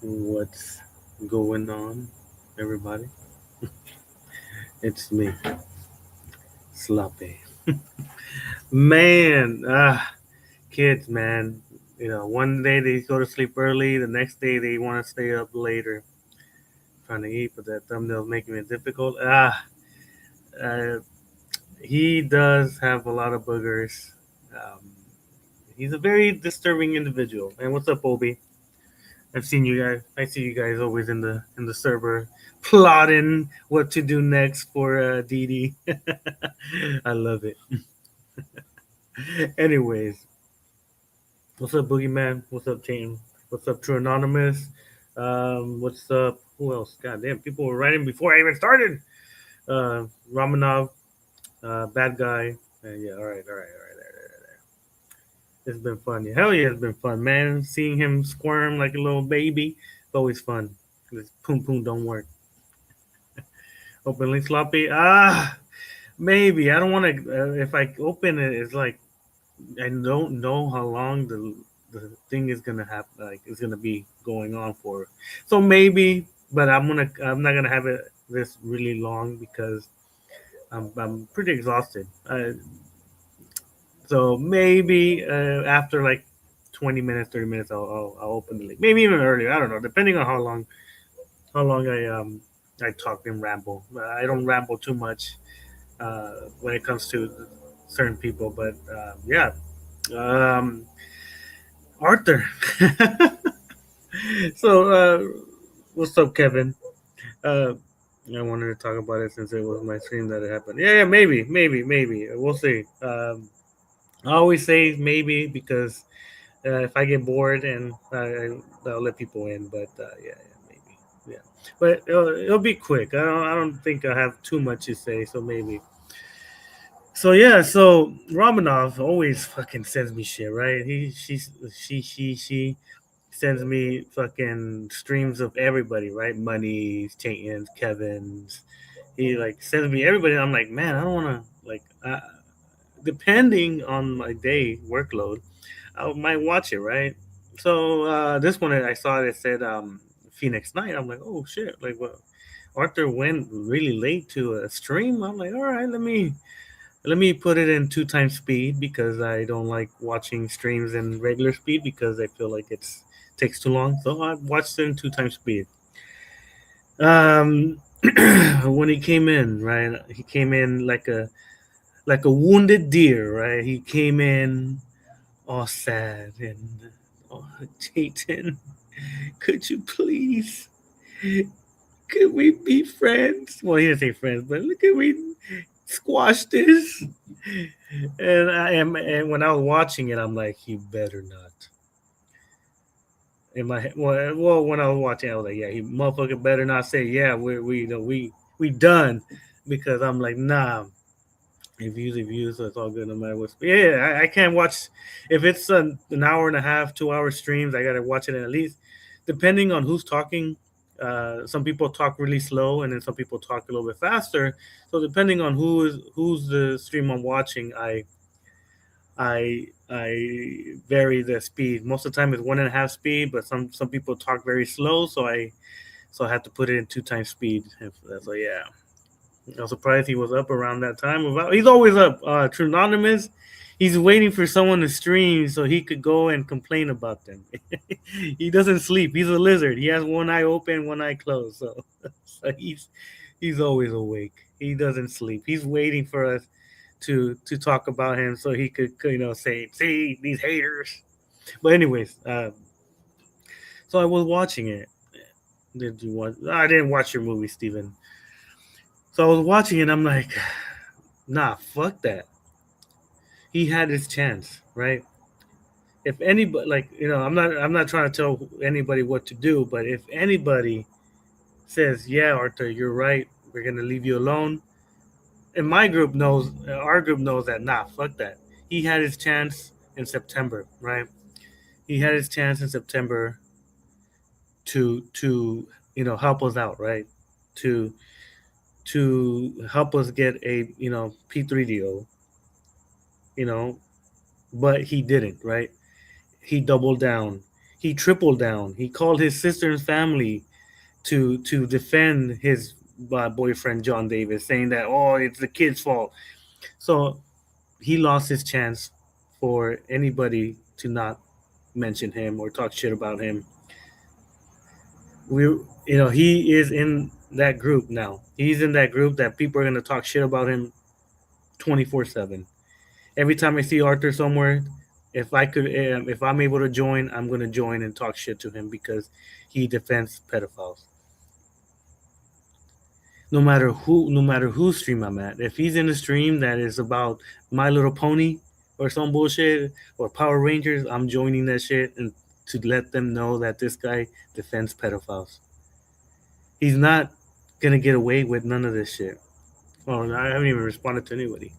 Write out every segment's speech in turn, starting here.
What's going on, everybody? It's me, Sloppy. Man, kids, man. One day they go to sleep early, the next day they want to stay up later trying to eat, but that thumbnail's making it difficult. Uh, he does have a lot of boogers. Um, he's a very disturbing individual. And what's up, Obi? I've seen you guys. I see you guys always in the server plotting what to do next for Dee Dee. I love it. Anyways, what's up, Boogeyman? What's up, Team? What's up, True Anonymous? What's up? Who else? God damn, people were writing before I even started. Ramanov, bad guy. Yeah, all right. It's been fun. Yeah, hell yeah, it's been fun, man. Seeing him squirm like a little baby, it's always fun. This poom poom don't work. Openly sloppy. Maybe I don't want to. If I open it, it's like I don't know how long the thing is gonna have. Like it's gonna be going on for. So maybe, but I'm not gonna have it this really long because I'm pretty exhausted. So maybe after like 20 minutes, 30 minutes, I'll open the link. Maybe even earlier. I don't know, depending on how long I talk and ramble. I don't ramble too much when it comes to certain people, but yeah. Um, Arthur. So what's up, Kevin? Uh, I wanted to talk about it since it was my stream that it happened. Yeah, maybe. We'll see. I always say maybe because if I get bored and I'll let people in, but yeah, maybe, yeah. But it'll be quick. I don't think I have too much to say, so maybe. So yeah, so Romanov always fucking sends me shit, right? She sends me fucking streams of everybody, right? Money's, Chayton's, Kevin's. He like sends me everybody. I'm like, man, I don't want to like. Depending on my day workload, I might watch it, right? So this one I saw it said Phoenix Night. I'm like, oh shit! Like, what? Arthur went really late to a stream. I'm like, all right, let me put it in 2 times speed because I don't like watching streams in regular speed because I feel like it's takes too long. So I watched it in 2 times speed. Um, when he came in, right? He came in like a wounded deer, right? He came in all sad and oh, Jayton, could you please? Could we be friends? Well, he didn't say friends, but look at we squash this. And when I was watching it, I'm like, he better not. In my head, well, when I was watching, I was like, yeah, he motherfucker better not say, yeah, we done, because I'm like, nah, views, so it's all good no matter what. Yeah, I can't watch if it's an hour and a half, 2 hour streams. I gotta watch it at least, depending on who's talking. Some people talk really slow, and then some people talk a little bit faster. So depending on who's the stream I'm watching, I vary the speed. Most of the time it's 1.5 speed, but some people talk very slow, so I have to put it in 2 times speed. So yeah. I'm surprised he was up around that time. He's always up. True Anonymous, he's waiting for someone to stream so he could go and complain about them. He doesn't sleep. He's a lizard. He has one eye open, one eye closed. So he's always awake. He doesn't sleep. He's waiting for us to talk about him so he could say, see these haters. But anyways, so I was watching it. Did you watch? I didn't watch your movie, Steven. So I was watching it. I'm like, nah, fuck that. He had his chance, right? If anybody, like, I'm not trying to tell anybody what to do, but if anybody says, yeah, Arthur, you're right, we're gonna leave you alone, and our group knows that, nah, fuck that. He had his chance in September, right? He had his chance in September to help us out, right? To help us get a P3 deal, you know, but he didn't, right? He doubled down. he tripled down. He called his sister and family to defend his boyfriend John Davis, saying that, oh, it's the kid's fault. So he lost his chance for anybody to not mention him or talk shit about him. We, he is in that group now. He's in that group that people are gonna talk shit about him 24/7. Every time I see Arthur somewhere, if I'm able to join, I'm gonna join and talk shit to him because he defends pedophiles. No matter whose stream I'm at. If he's in a stream that is about My Little Pony or some bullshit or Power Rangers, I'm joining that shit and to let them know that this guy defends pedophiles. He's not gonna get away with none of this shit. Oh, I haven't even responded to anybody.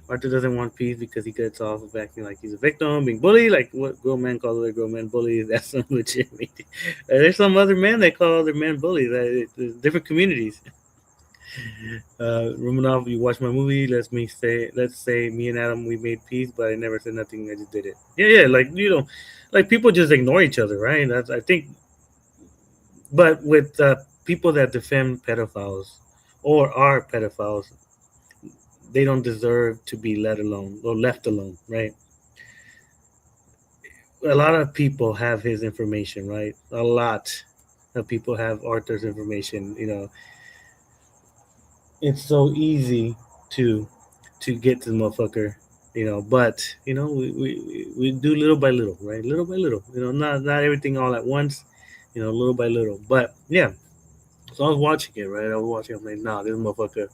Arthur doesn't want peace because he gets off of acting like he's a victim, being bullied, like what grown men call other grown men bullies. That's some legit. There's some other men that call other men bullies. Different communities. Romanov, you watch my movie. Let's say me and Adam we made peace, but I never said nothing. I just did it. Yeah, like like people just ignore each other, right? That's I think. But with people that defend pedophiles or are pedophiles, they don't deserve to be let alone or left alone, right? A lot of people have his information, right? A lot of people have Arthur's information. It's so easy to get to the motherfucker, but we do little by little, right? Little by little, not everything all at once, little by little. But yeah, so I was watching it, right? I was watching. I'm like, nah, this motherfucker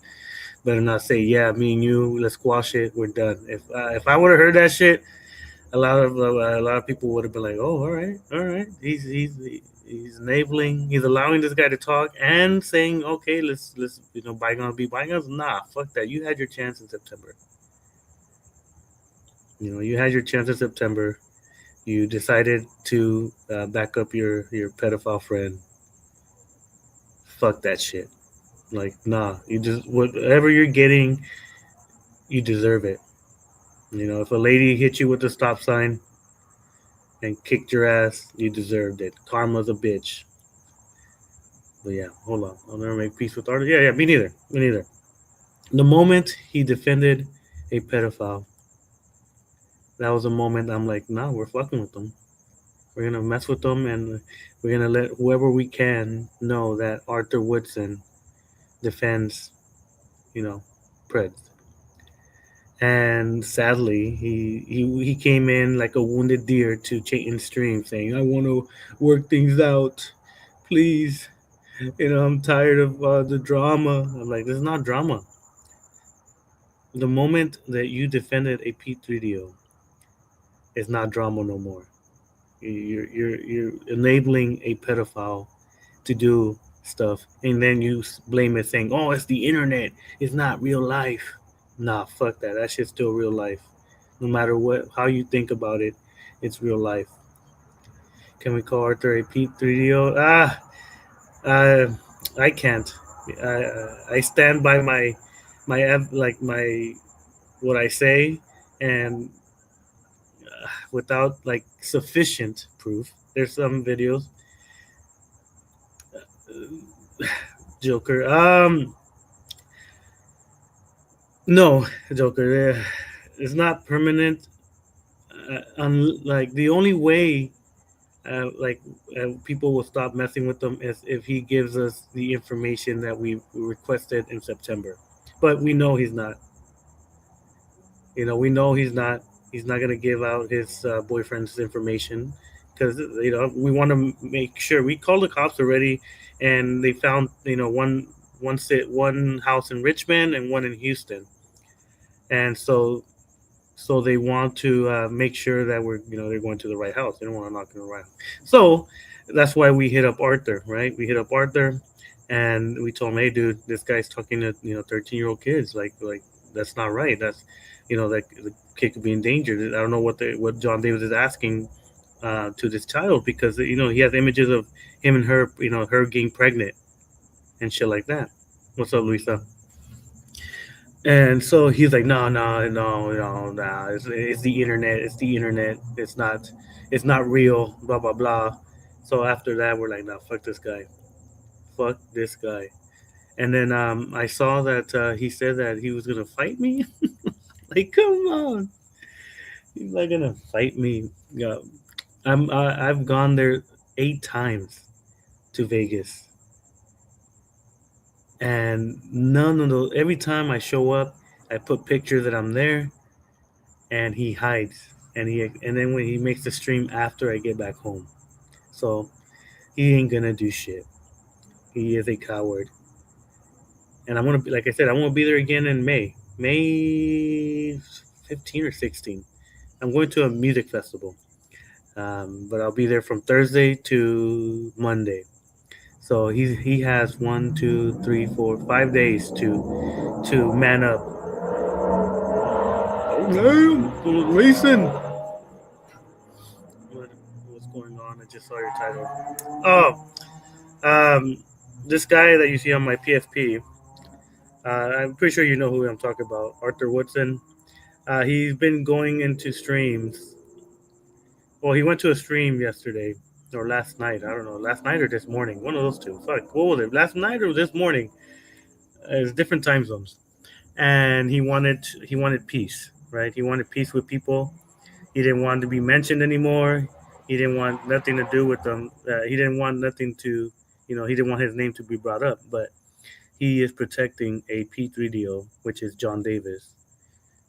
better not say, yeah, me and you, let's squash it. We're done. If I would have heard that shit, a lot of people would have been like, oh, all right. He's enabling. He's allowing this guy to talk and saying, okay, let's bygones be bygones. Nah, fuck that. You had your chance in September. You had your chance in September. You decided to back up your pedophile friend. Fuck that shit. Like, nah, you just whatever you're getting, you deserve it. If a lady hit you with a stop sign and kicked your ass, you deserved it. Karma's a bitch. But yeah, hold on. I'll never make peace with Arthur. Yeah, me neither. Me neither. The moment he defended a pedophile, that was a moment I'm like, nah, we're fucking with them. We're gonna mess with them, and we're gonna let whoever we can know that Arthur Woodson defends, Preds. And sadly, he came in like a wounded deer to Chayton's stream, saying, "I want to work things out, please. I'm tired of the drama." I'm like, "This is not drama. The moment that you defended a P3DO, it's not drama no more. You're enabling a pedophile to do stuff, and then you blame it, saying, "Oh, it's the internet. It's not real life." Nah, fuck that. That shit's still real life. No matter how you think about it, it's real life. Can we call Arthur a P3DO? Uh, I can't. I stand by my what I say, and without like sufficient proof. There's some videos. Joker. No, Joker. It's not permanent. Like the only way, people will stop messing with them is if he gives us the information that we requested in September. But we know he's not. We know he's not. He's not gonna give out his boyfriend's information because we want to make sure. We called the cops already, and they found one house in Richmond and one in Houston, and so they want to make sure that they're going to the right house. They don't want to knock on the right house. So that's why we hit up Arthur, right? We hit up Arthur, and we told him, "Hey, dude, this guy's talking to 13-year-old kids. Like that's not right. That's that the kid could be endangered. I don't know what John Davis is asking to this child because he has images of him and her, her getting pregnant and shit like that." What's up, Luisa? And so he's like, no, no, no, no, no. It's the internet. It's the internet. It's not real. Blah blah blah. So after that, we're like, no, fuck this guy. Fuck this guy. And then I saw that he said that he was gonna fight me. Like, come on, he's not gonna fight me. Yeah, I've gone there 8 times to Vegas, and none of those. Every time I show up, I put pictures that I'm there, and he hides. And then when he makes the stream after I get back home, so he ain't gonna do shit. He is a coward, and I want to be like I said. I want to be there again in May 15 or 16. I'm going to a music festival, but I'll be there from Thursday to Monday. So he has 1, 2, 3, 4, 5 days to man up. Oh no, listen. What's going on? I just saw your title. Oh, um, this guy that you see on my PFP. I'm pretty sure you know who I'm talking about. Arthur Woodson. He's been going into streams. Well, he went to a stream yesterday or last night. I don't know, last night or this morning. One of those two. Fuck, what was it? Last night or this morning? It's different time zones. And he wanted peace, right? He wanted peace with people. He didn't want to be mentioned anymore. He didn't want nothing to do with them. He didn't want nothing to, he didn't want his name to be brought up. But he is protecting a P3 deal, which is John Davis.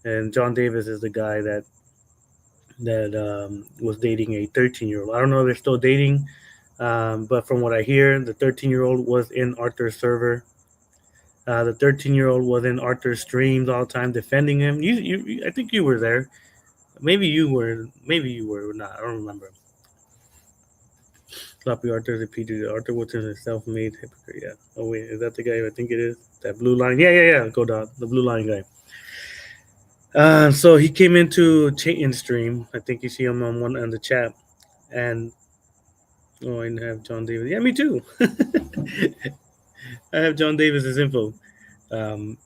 And John Davis is the guy that was dating a 13-year-old. I don't know if they're still dating, but from what I hear, the 13-year-old was in Arthur's server. The 13-year-old was in Arthur's streams all the time defending him. I think you were there. Maybe you were not. I don't remember. Sloppy Arthur, the Peter, Arthur Woodson, a self-made hypocrite. Yeah. Oh wait, is that the guy? I think it is. That blue line. Yeah, yeah, yeah. Go down. The blue line guy. So he came into in stream. I think you see him on the chat, and I have John Davis. Yeah, me too. I have John Davis's info, um,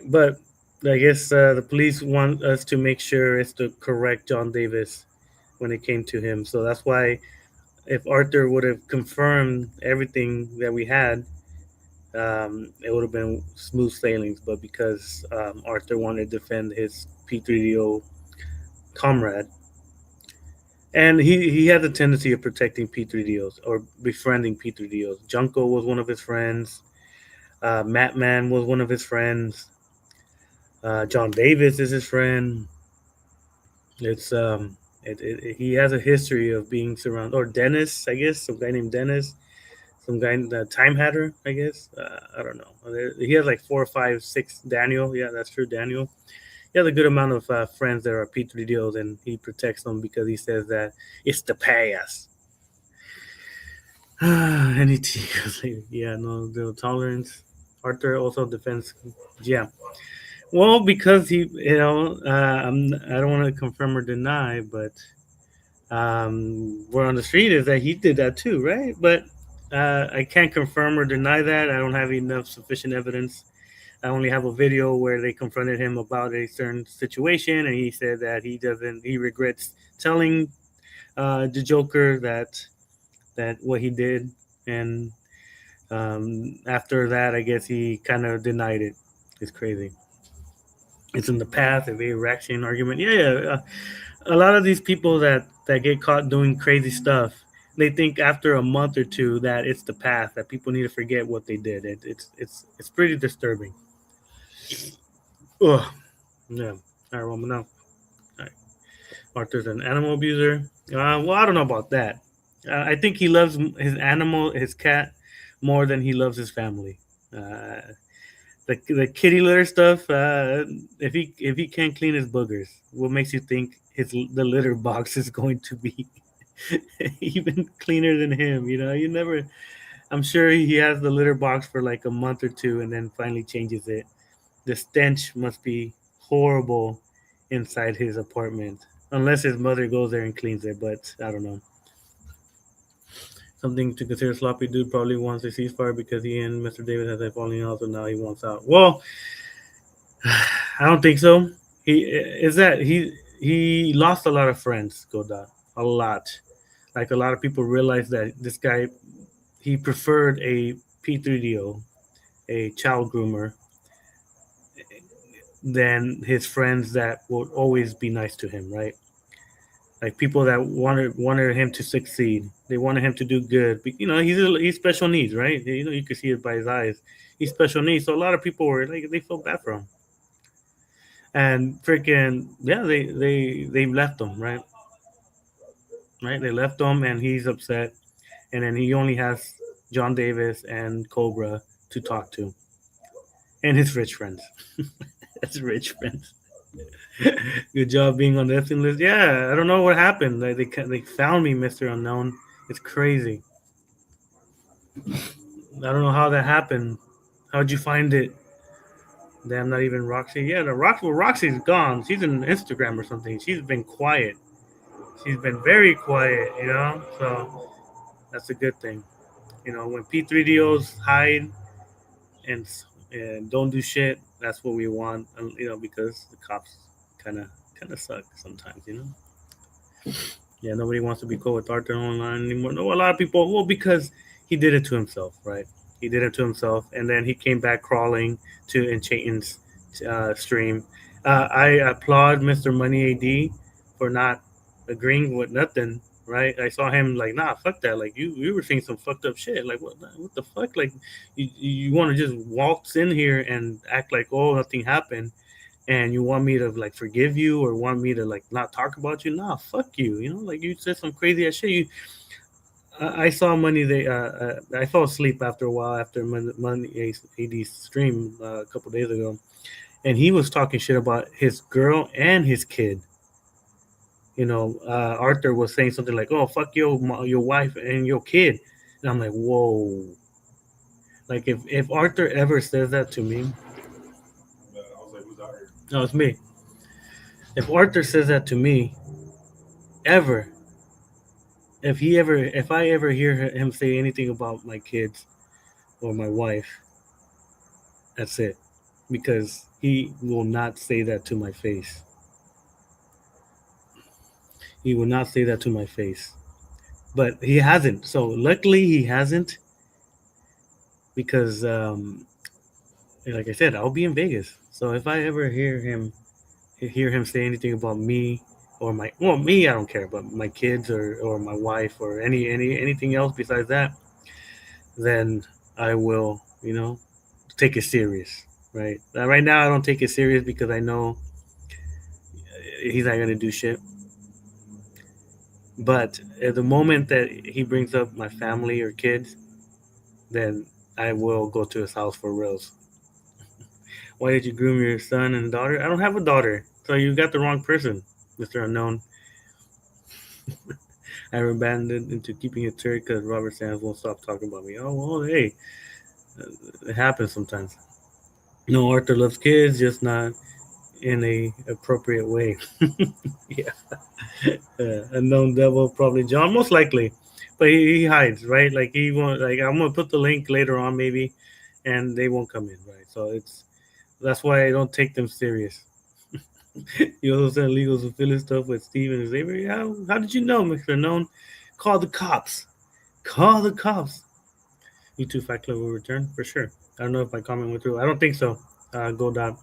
but I guess the police want us to make sure it's the correct John Davis when it came to him. So that's why if Arthur would have confirmed everything that we had, it would have been smooth sailings. But because Arthur wanted to defend his P3DO comrade, and he had the tendency of protecting P3DOs or befriending P3DOs. Junko was one of his friends. Matt Man was one of his friends. John Davis is his friend. It's he has a history of being surrounded, or Dennis, I guess, some guy named Dennis, some guy, the Time Hatter, I guess. I don't know. He has like 4, 5, 6. Daniel, yeah, that's true. Daniel. He has a good amount of friends that are P3DOs, and he protects them because he says that it's the past. And he goes like, yeah, no tolerance. Arthur also defends, yeah. Well, because he, I don't want to confirm or deny, but word on the street is that he did that too, right? But I can't confirm or deny that. I don't have enough sufficient evidence. I only have a video where they confronted him about a certain situation, and he said that he regrets telling the Joker that what he did, and after that, I guess he kind of denied it. It's crazy. It's in the past, a very Raxian argument. Yeah, yeah. A lot of these people that get caught doing crazy stuff, they think after a month or two that it's the past, that people need to forget what they did. It's pretty disturbing. Ugh. Yeah. All right, well, now, all right. Arthur's an animal abuser. Well, I don't know about that. I think he loves his cat, more than he loves his family. The kitty litter stuff. If he can't clean his boogers, what makes you think the litter box is going to be even cleaner than him? You never. I'm sure he has the litter box for like a month or two, and then finally changes it. The stench must be horrible inside his apartment, unless his mother goes there and cleans it. But I don't know. Something to consider. Sloppy dude probably wants a ceasefire because he and Mr. Davis have a falling out, so now he wants out. Well, I don't think so. He is that he lost a lot of friends, Goda, a lot. Like a lot of people realized that this guy he preferred a P3DO, a child groomer, than his friends that would always be nice to him, right? Like people that wanted him to succeed. They wanted him to do good. You know, he's special needs, right? You know, you can see it by his eyes. He's special needs, so a lot of people were like they felt bad for him, and freaking yeah, they left him, right? Right, they left him, and he's upset, and then he only has John Davis and Cobra to talk to, and his rich friends. That's rich friends. Good job being on the Epstein list. Yeah, I don't know what happened. Like they found me, Mister Unknown. It's crazy. I don't know how that happened. How'd you find it? Damn, not even Roxy. Yeah, the well, Roxy's gone. She's in Instagram or something. She's been quiet. She's been very quiet. You know, so that's a good thing. You know, when P3DOs hide and and don't do shit, that's what we want. You know, because the cops kind of kind of suck sometimes. You know. Yeah, nobody wants to be cool with Arthur online anymore. No, a lot of people. Well, because he did it to himself, right? He did it to himself, and then he came back crawling to Enchanton's stream. I applaud Mr. Money AD for not agreeing with nothing. Right? I saw him like, nah, fuck that. Like you were saying some fucked up shit. Like what the fuck? Like you want to just waltz in here and act like oh nothing happened, and you want me to like forgive you or want me to like not talk about you? Nah, fuck you. You know, like you said some crazy ass shit. I saw Money. I fell asleep after a while after Money AD's stream a couple days ago, and he was talking shit about his girl and his kid. You know, Arthur was saying something like, "Oh, fuck your wife and your kid," and I'm like, "Whoa!" Like if Arthur ever says that to me, no, it's me. If Arthur says that to me ever, if I ever hear him say anything about my kids or my wife, that's it, because he will not say that to my face. He will not say that to my face, but he hasn't. So luckily he hasn't, because like I said, I'll be in Vegas. So if I ever hear him say anything about me or my well me, I don't care, but my kids or my wife or anything else besides that, then I will, you know, take it serious, right? Right now, I don't take it serious because I know he's not gonna do shit. But at the moment that he brings up my family or kids, then I will go to his house for reals. Why did you groom your son and daughter? I don't have a daughter, so you got the wrong person, Mister Unknown. I abandoned into keeping it turd because Robert Sands won't stop talking about me. Oh well, hey, it happens sometimes. No, Arthur loves kids, just not in a appropriate way. Yeah, unknown devil, probably John, most likely, but he hides, right? Like he won't. Like I'm gonna put the link later on, maybe, and they won't come in, right? So that's why I don't take them serious. You also said legals and feeling stuff with Steven and Xavier. How did you know, Mister Known? Call the cops. Call the cops. YouTube Fight Club will return for sure. I don't know if my comment went through. I don't think so. Go down.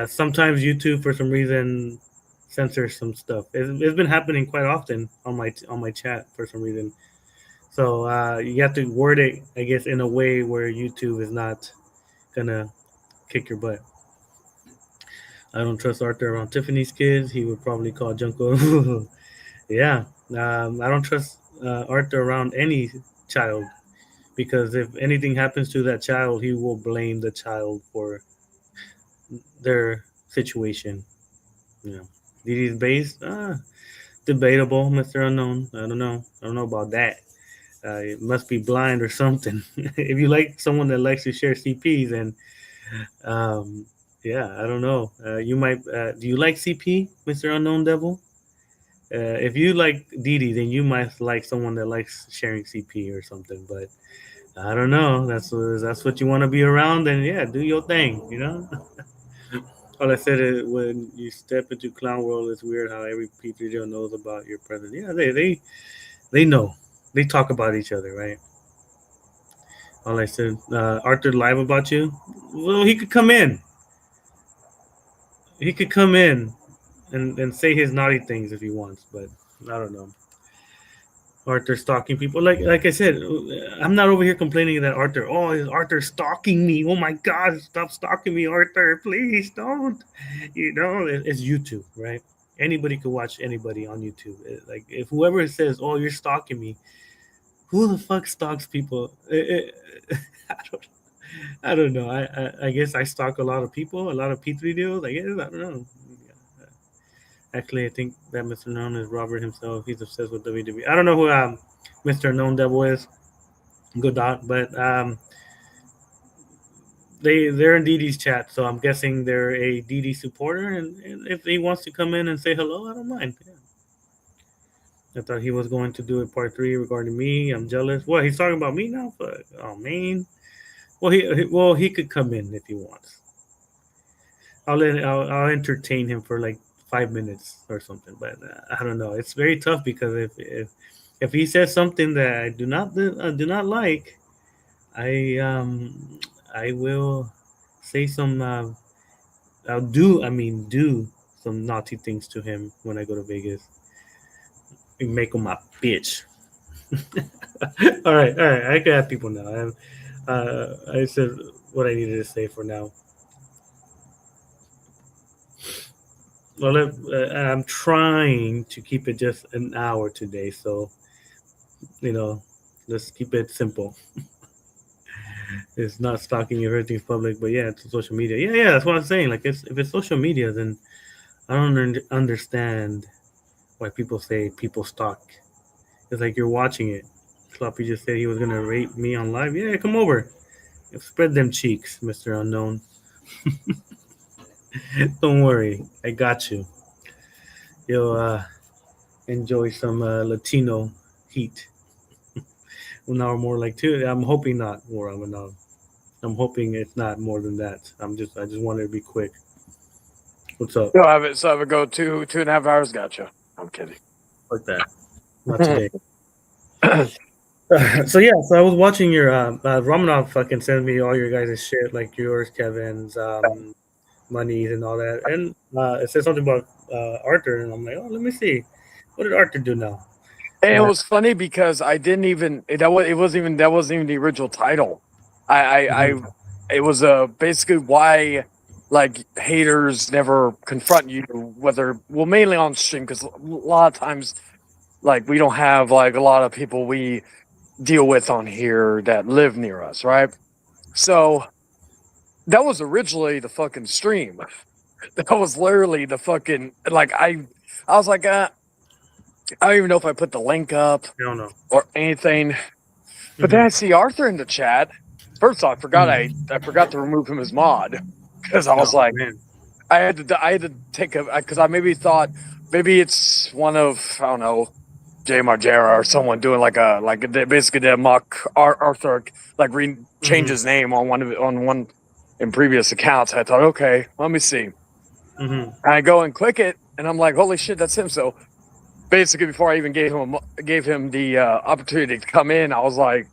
Sometimes YouTube, for some reason, censors some stuff. It's been happening quite often on my chat for some reason. So you have to word it, I guess, in a way where YouTube is not gonna kick your butt. I don't trust Arthur around Tiffany's kids. He would probably call Junko. Yeah, I don't trust Arthur around any child, because if anything happens to that child, he will blame the child for their situation. You know, Didi's base, debatable, Mister Unknown. I don't know. I don't know about that. It must be blind or something. If you like someone that likes to share CPs, and um, yeah, I don't know. You might. Do you like CP, Mister Unknown Devil? If you like Didi, then you might like someone that likes sharing CP or something. But I don't know. That's what you want to be around. Then yeah, do your thing. You know. All I said is when you step into clown world, it's weird how every Petri Joe knows about your presence. Yeah, they know. They talk about each other, right? All I said, Arthur live about you. Well, he could come in. He could come in and say his naughty things if he wants, but I don't know. Arthur stalking people. Like I said, I'm not over here complaining that Arthur. Oh, is Arthur stalking me? Oh my God, stop stalking me, Arthur! Please don't. You know, it's YouTube, right? Anybody could watch anybody on YouTube. Like if whoever says, "Oh, you're stalking me," who the fuck stalks people? I don't. I don't know. I guess I stalk a lot of people, a lot of P3 deals. I guess I don't know. Actually, I think that Mr. Known is Robert himself. He's obsessed with WWE. I don't know who Mr. Known Devil is. Good dot, but they're in DD's chat, so I'm guessing they're a DD supporter. And if he wants to come in and say hello, I don't mind. Yeah. I thought he was going to do a part 3 regarding me. I'm jealous. What, he's talking about me now? But oh man. Well he could come in if he wants. I'll entertain him for like 5 minutes or something. But I don't know. It's very tough because if he says something that I do not like, I I will say some do some naughty things to him when I go to Vegas and make him my bitch. All right, all right. I can have people now. I said what I needed to say for now. Well, I'm trying to keep it just an hour today, so you know, let's keep it simple. It's not stalking you, everything's public, but yeah, it's social media. Yeah, yeah, that's what I'm saying. Like, if it's social media, then I don't understand why people say people stalk. It's like you're watching it. Sloppy just said he was gonna rape me on live. Yeah, come over. Spread them cheeks, Mister Unknown. Don't worry, I got you. You'll enjoy some Latino heat. Well, now we're more like two. I'm hoping not more. I'm hoping it's not more than that. I just wanted to be quick. What's up? So have it go 2.5 hours. Gotcha. I'm kidding. Like that. Not today. So yeah, so I was watching your Romanov fucking send me all your guys' shit, like yours, Kevin's, monies and all that, and it said something about Arthur, and I'm like, oh, let me see, what did Arthur do now? And it was funny because I didn't even that wasn't even the original title. I it was basically why like haters never confront you, whether mainly on stream, because a lot of times like we don't have like a lot of people we deal with on here that live near us, right? So that was originally the fucking stream. That was literally the fucking like I was like I don't even know if I put the link up or anything. But then I see Arthur in the chat. First off, I forgot to remove him as mod because I was I had to take a because I maybe thought maybe it's one of I don't know Jay Margera or someone doing basically did a mock Arthur like change his name on one in previous accounts. I thought okay, let me see. I go and click it and I'm like holy shit, that's him. So basically before I even gave him the opportunity to come in, I was like,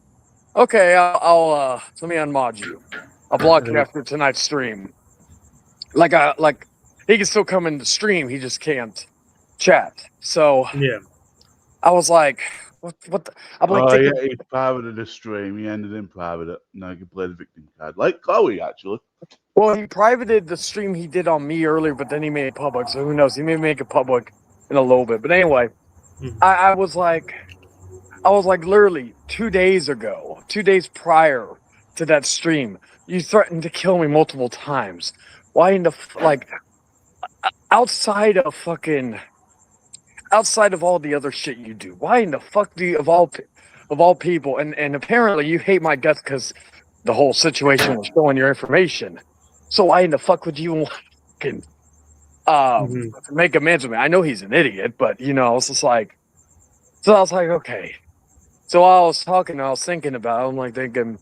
okay, I'll let me unmod you. I'll block you after tonight's stream. Like he can still come in the stream, he just can't chat. So yeah, I was like, what? I'm like, yeah, he privated the stream. He ended in private. Now you can play the victim card, like Chloe actually. Well, he privated the stream he did on me earlier, but then he made it public. So who knows? He may make it public in a little bit. But anyway, I was like literally 2 days ago, 2 days prior to that stream, you threatened to kill me multiple times. Why in the like outside of all the other shit you do? Why in the fuck do you of all people? And apparently you hate my guts because the whole situation was showing your information. So why in the fuck would you fucking make amends with me? I know he's an idiot, but you know, it's just like. So I was like, okay. So I was thinking about it. I'm like thinking,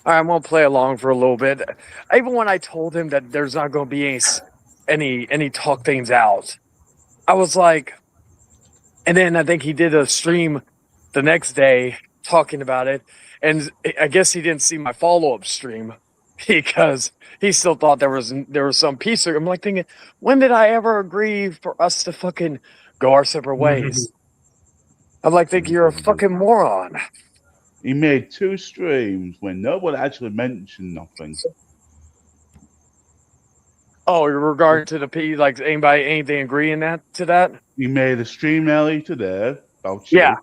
all right, I'm gonna play along for a little bit. Even when I told him that there's not gonna be any and he talked things out. I was like, and then I think he did a stream the next day talking about it, and I guess he didn't see my follow up stream because he still thought there was some piece. I'm like thinking, when did I ever agree for us to fucking go our separate ways? I'm like thinking you're a fucking moron. He made 2 streams when no one actually mentioned nothing. Oh, in regard to the P, like anything agreeing to that? He made a stream early today about you. Yeah.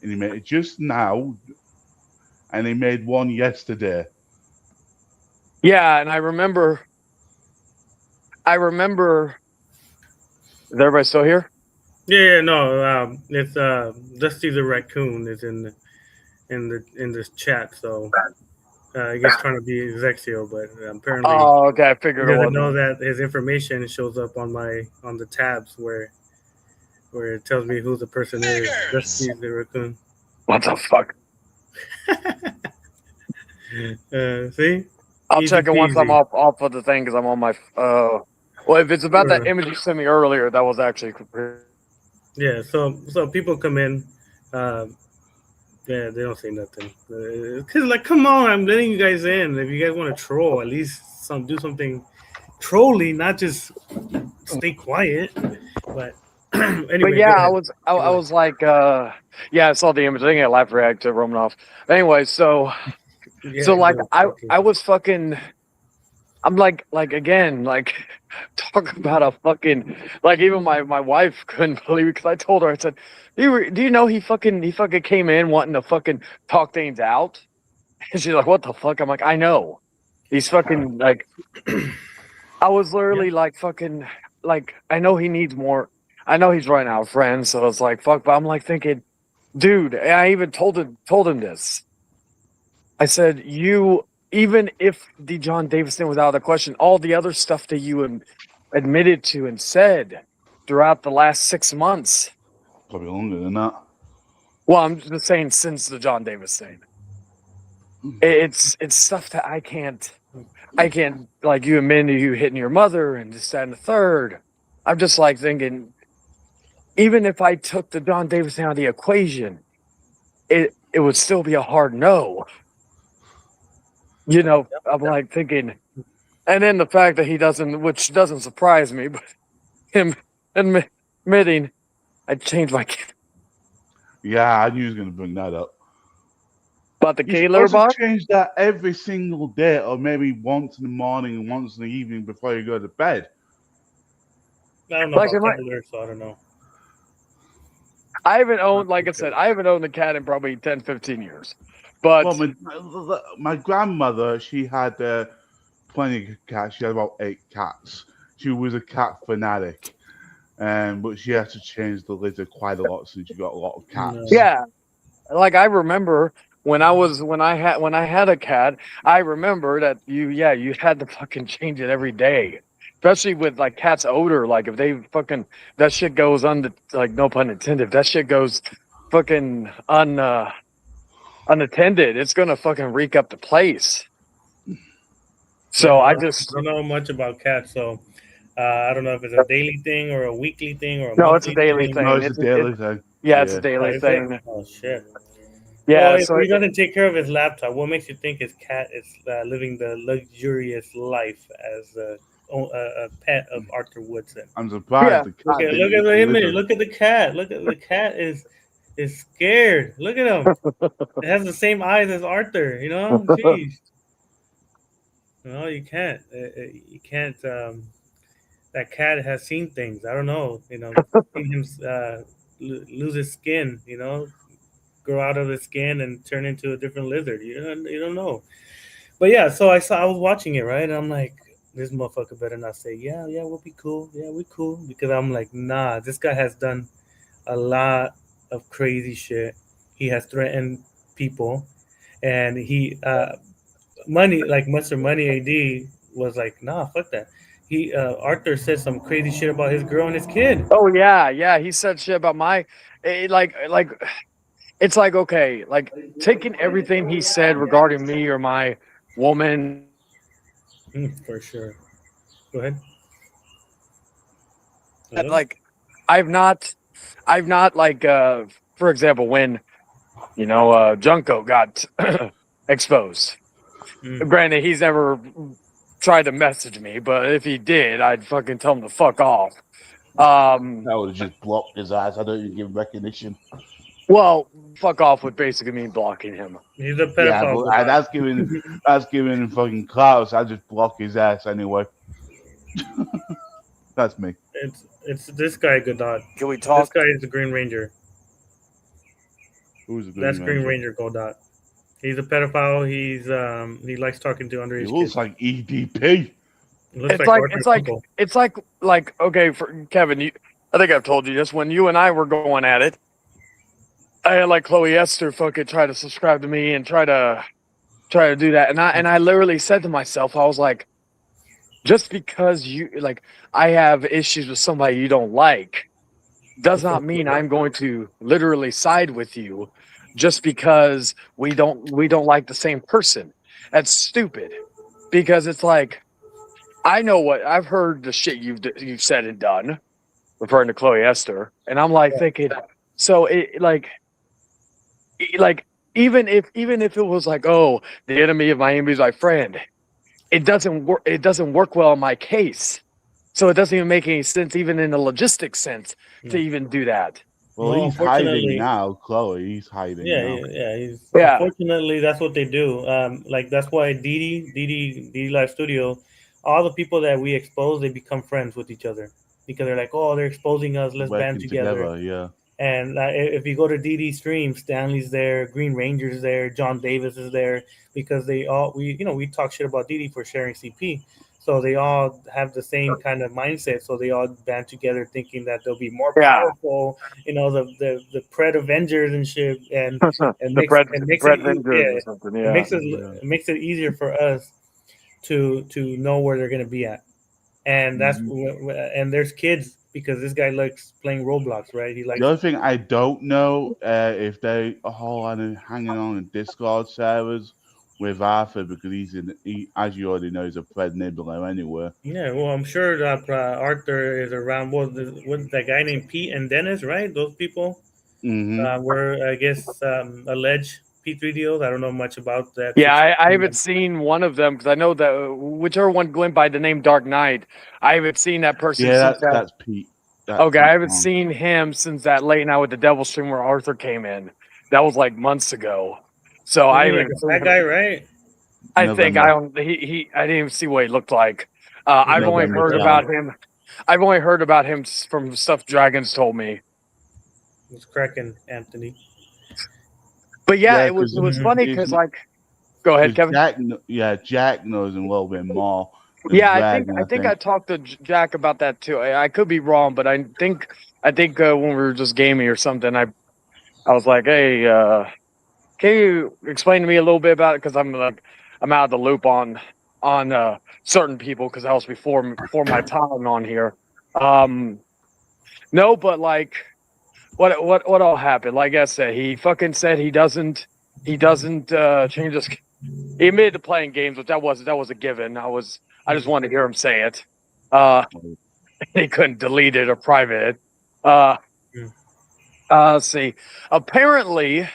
And he made it just now. And he made one yesterday. Yeah, and I remember. Is everybody still here? Yeah, no, it's Dusty the raccoon is in this chat, so I guess trying to be Zexio, but apparently, Oh, okay, I figured he it doesn't was. know that his information shows up on the tabs where it tells me who the person is. Dusty the raccoon. What the fuck? See, I'll Easy check it once I'm peasy. off of the thing because I'm on my. Well, if it's about that image you sent me earlier, that was actually. Yeah, so people come in, yeah, they don't say nothing. Cause like, come on, I'm letting you guys in. If you guys want to troll, at least do something trolly, not just stay quiet. But anyway, But yeah, go ahead. I was like, yeah, I saw the image. I think I live react to Romanov. Anyway, so Yeah, like go, okay. I was fucking. I'm like again, like talk about a fucking, like even my wife couldn't believe it because I told her, I said, do you know he fucking came in wanting to fucking talk things out, and she's like, what the fuck? I'm like, I know, he's fucking like, I was literally like fucking like, I know he needs more. I know he's running out of friends, so it's like fuck. But I'm like thinking, dude, and I even told him this. I said, even if the John Davison was out of the question, all the other stuff that you admitted to and said throughout the last 6 months. Probably longer than that. Well, I'm just saying since the John Davis thing. It's stuff that I can't like you admitted you hitting your mother and this, that, and the third. I'm just like thinking, even if I took the John Davison out of the equation, it would still be a hard no. You know, I'm like thinking, and then the fact that he doesn't, which doesn't surprise me, but him admitting I changed my Yeah, I knew he was going to bring that up. about the You K-Litter supposed box. to change that every single day, or maybe once in the morning and once in the evening before you go to bed. I don't know Like, about Cavalier, so I don't know. I haven't owned, like I said, I haven't owned a cat in probably 10, 15 years. But well, my grandmother, she had plenty of cats. She had about 8 cats. She was a cat fanatic, but she had to change the litter quite a lot since she got a lot of cats. yeah, like I remember when I had a cat, I remember that you had to fucking change it every day. Especially with like cats' odor, like if they fucking that shit goes like no pun intended, if that shit goes fucking unattended, it's gonna fucking reek up the place. So Yeah, I I just don't know much about cats, so I don't know if it's a daily thing or a weekly thing or a no, it's a monthly daily thing. thing. No, it's a daily thing. Yeah, it's a Oh, daily is thing. it? Oh shit. Yeah, Well, so if he doesn't take care of his laptop, what makes you think his cat is living the luxurious life as a pet of Arthur Woodson? I'm surprised the cat Look at didn't eat the the image. lizard. Look at the cat. Look at the cat is scared. Look at him. It has the same eyes as Arthur. You know, jeez. No, you can't. You can't. That cat has seen things. I don't know. You know, seen him lose his skin. You know, grow out of his skin and turn into a different lizard. You don't know. But yeah, so I was watching it, right, and I'm like, this motherfucker better not say, yeah, we'll be cool. Yeah, we cool, because I'm like, nah, this guy has done a lot of crazy shit. He has threatened people, and he money like Mr. Money AD was like, nah, fuck that. He Arthur said some crazy shit about his girl and his kid. oh yeah, he said shit about like it's like okay, like taking everything he said regarding me or my woman. For sure. Go ahead. Well, like I've not like for example when Junko got exposed. mm. Granted, he's never tried to message me, but if he did, I'd fucking tell him to fuck off. I would have just blocked his ass. I don't even give him recognition. Well, fuck off would basically mean blocking him. He's a Yeah, pedophile. but that's giving him fucking clout. I just block his ass anyway. That's me. It's this guy, Godot. Can we This talk? guy is the Green Ranger. Who's the That's Green Ranger Godot. He's a pedophile. He likes talking to He underage looks kids. like EDP. It looks It's like Arthur it's like okay, for Kevin, I think I've told you this. When you and I were going at it, I had like Chloe Esther fucking try to subscribe to me and try to do that, and I literally said to myself, I was like, just because I have issues with somebody you don't like, does not mean I'm going to literally side with you just because we don't like the same person. That's stupid, because it's like I know what I've heard the shit you've said and done, referring to Chloe Esther, and I'm like thinking, so even if it was like, oh, the enemy of my enemy is my friend, it doesn't work. It doesn't work well in my case, so it doesn't even make any sense, even in a logistic sense, to even do that. Well, Well, he's hiding unfortunately- now, Chloe. He's hiding now. Yeah. Unfortunately, that's what they do. Like that's why DD Live Studio, all the people that we expose, they become friends with each other because they're like, oh, they're exposing us. Let's band Working together. yeah. And if you go to DD stream, Stanley's there, Green Ranger's there, John Davis is there, because we talk shit about DD for sharing CP. So they all have the same kind of mindset. So they all band together thinking that they'll be more powerful, the Pred Avengers and shit. And it makes it makes it easier for us to know where they're gonna be at. And and there's kids, because this guy likes playing Roblox, right? He likes. The other thing I don't know if they are all hanging on in Discord servers with Arthur, because he, as you already know, is a Fred Nibbler anyway. Yeah, well, I'm sure that Arthur is around. What's that guy named Pete and Dennis, right? Those people were, I guess, alleged P3 deals. I don't know much about that. Yeah, I haven't seen one of them, because I know that whichever one went by the name Dark Knight, I haven't seen that person. Yeah, that's Pete. Okay, I haven't seen him since that late night with the Devil stream where Arthur came in. That was like months ago. So I haven't seen that guy, right? I think I don't. I didn't even see what he looked like. I've only heard about him. I've only heard about him from stuff Dragons told me. It's cracking, Anthony. But yeah, it was funny because go ahead, Kevin. Jack knows him a little bit more. Yeah, I think I talked to Jack about that too. I could be wrong, but I think when we were just gaming or something, I was like, hey, can you explain to me a little bit about it? Because I'm out of the loop on certain people, because that was before my time on here. No, but like, what all happened? Like I said, he fucking said he doesn't change his. He admitted to playing games, but that was a given. I just wanted to hear him say it. He couldn't delete it or private it. Let's see. Apparently,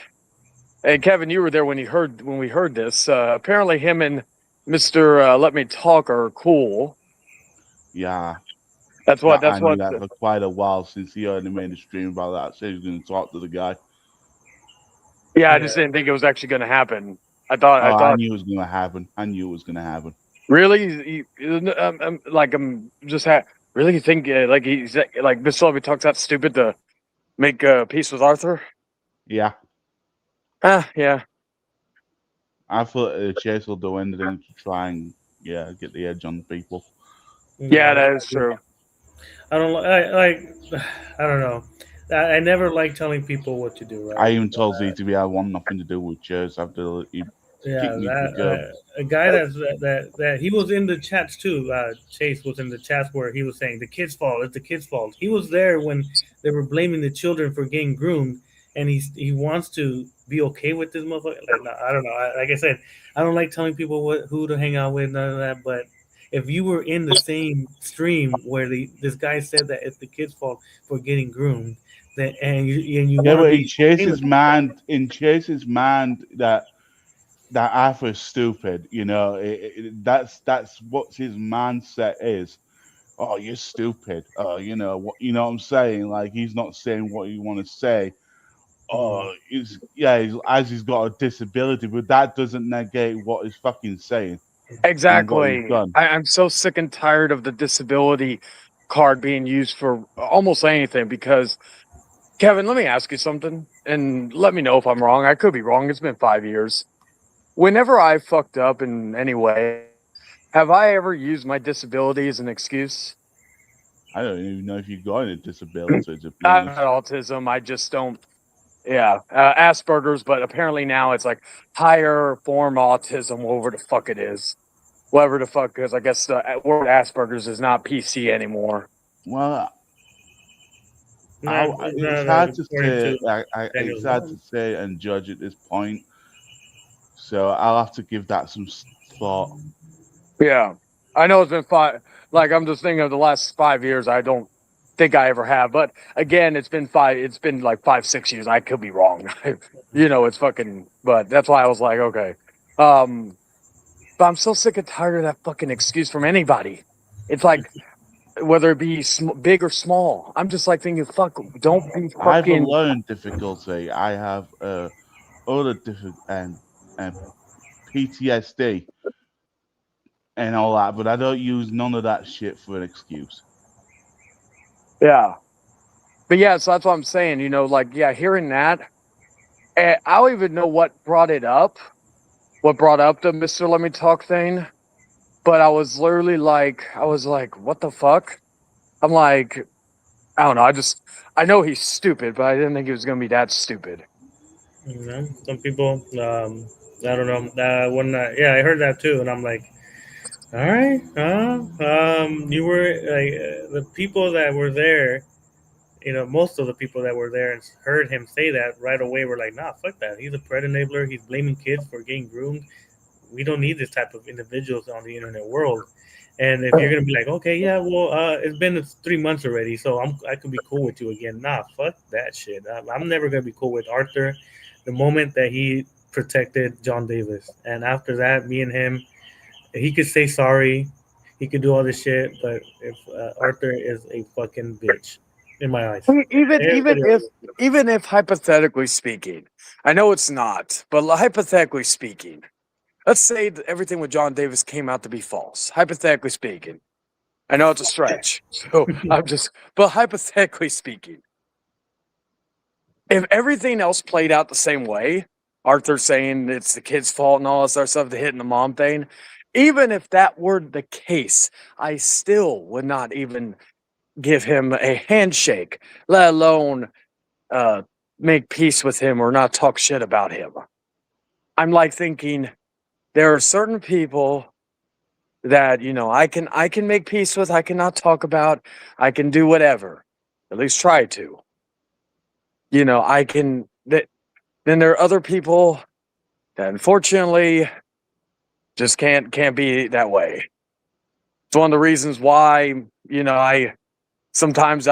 and Kevin, you were there when we heard this. Apparently, him and Mr. Let Me Talk are cool. Yeah. That's what. That for quite a while since he already made a stream about that. So he's going to talk to the guy. Yeah, I just didn't think it was actually going to happen. I knew it was going to happen. I knew it was going to happen. Really? Really? You think he's like Mr. Let Me Talk's that stupid to make peace with Arthur? Yeah. Yeah. I thought Chase will do anything to try and get the edge on people. Yeah, that is true. I don't know. I never like telling people what to do. Right? I even told ZTV I want nothing to do with Chase after he kicked me to the curb. A guy that he was in the chats too. Chase was in the chats where he was saying the kid's fault. It's the kid's fault. He was there when they were blaming the children for getting groomed, and he wants to be okay with this motherfucker. Like, no, I don't know. Like I said, I don't like telling people who to hang out with, none of that. But if you were in the same stream where this guy said that it's the kid's fault for getting groomed, then and you Yeah, want to but be okay with In Chase's mind, that Arthur's stupid. That's what his mindset is. Oh, you're stupid. What I'm saying? Like he's not saying what you want to say. it. He's got a disability, but that doesn't negate what he's fucking saying and what he's Exactly. done. I'm so sick and tired of the disability card being used for almost anything because, Kevin, let me ask you something and let me know if I'm wrong. I could be wrong. It's been 5 years. Whenever I fucked up in any way, have I ever used my disability as an excuse? I don't even know if you got any disability, to be I honest. have autism. I just don't. Yeah, Asperger's, but apparently now it's like higher form autism, whatever the fuck it is. Whatever the fuck, because I guess the word Asperger's is not PC anymore. Well, It's it's not hard to according say. to It's Daniel's hard law. to say and judge at this point. So I'll have to give that some thought. Yeah, I know it's been five. Like I'm just thinking of the last 5 years. I don't think I ever have, but again, it's been five. It's been like 5, 6 years. I could be wrong. It's fucking. But that's why I was like, okay. But I'm so sick and tired of that fucking excuse from anybody. It's like whether it be big or small. I'm just like thinking, fuck, don't be I have a fucking. learning difficulty. I have other and PTSD and all that, but I don't use none of that shit for an excuse. Yeah, but yeah, so that's what I'm saying. Like yeah, hearing that, I don't even know what brought it up. What brought up the Mister Let Me Talk thing? But I was literally like, what the fuck? I'm like, I don't know. I know he's stupid, but I didn't think he was gonna be that stupid. Some people, I don't know. Yeah, I heard that too, and I'm like, all right, you were like the people that were there. Most of the people that were there and heard him say that right away were like, nah, fuck that. He's a predator enabler. He's blaming kids for getting groomed. We don't need this type of individuals on the internet world. And if you're gonna be like, okay, yeah, well, it's been 3 months already, so I could be cool with you again. Nah, fuck that shit. I'm never gonna be cool with Arthur. The moment that he protected John Davis, and after that, me and him, he could say sorry, he could do all this shit, but if Arthur is a fucking bitch in my eyes, Even even everybody if else. even if hypothetically speaking, I know it's not, but hypothetically speaking, let's say that everything with John Davis came out to be false. Hypothetically speaking, I know it's a stretch, so but hypothetically speaking, if everything else played out the same way, Arthur saying it's the kid's fault and all this other stuff, the hitting the mom thing, even if that were the case, I still would not even give him a handshake, let alone uh, make peace with him or not talk shit about him. I'm like thinking there are certain people that I can make peace with, I cannot talk about, I can do whatever, at least try to. I can. Then there are other people that unfortunately just can't be that way. It's one of the reasons why I sometimes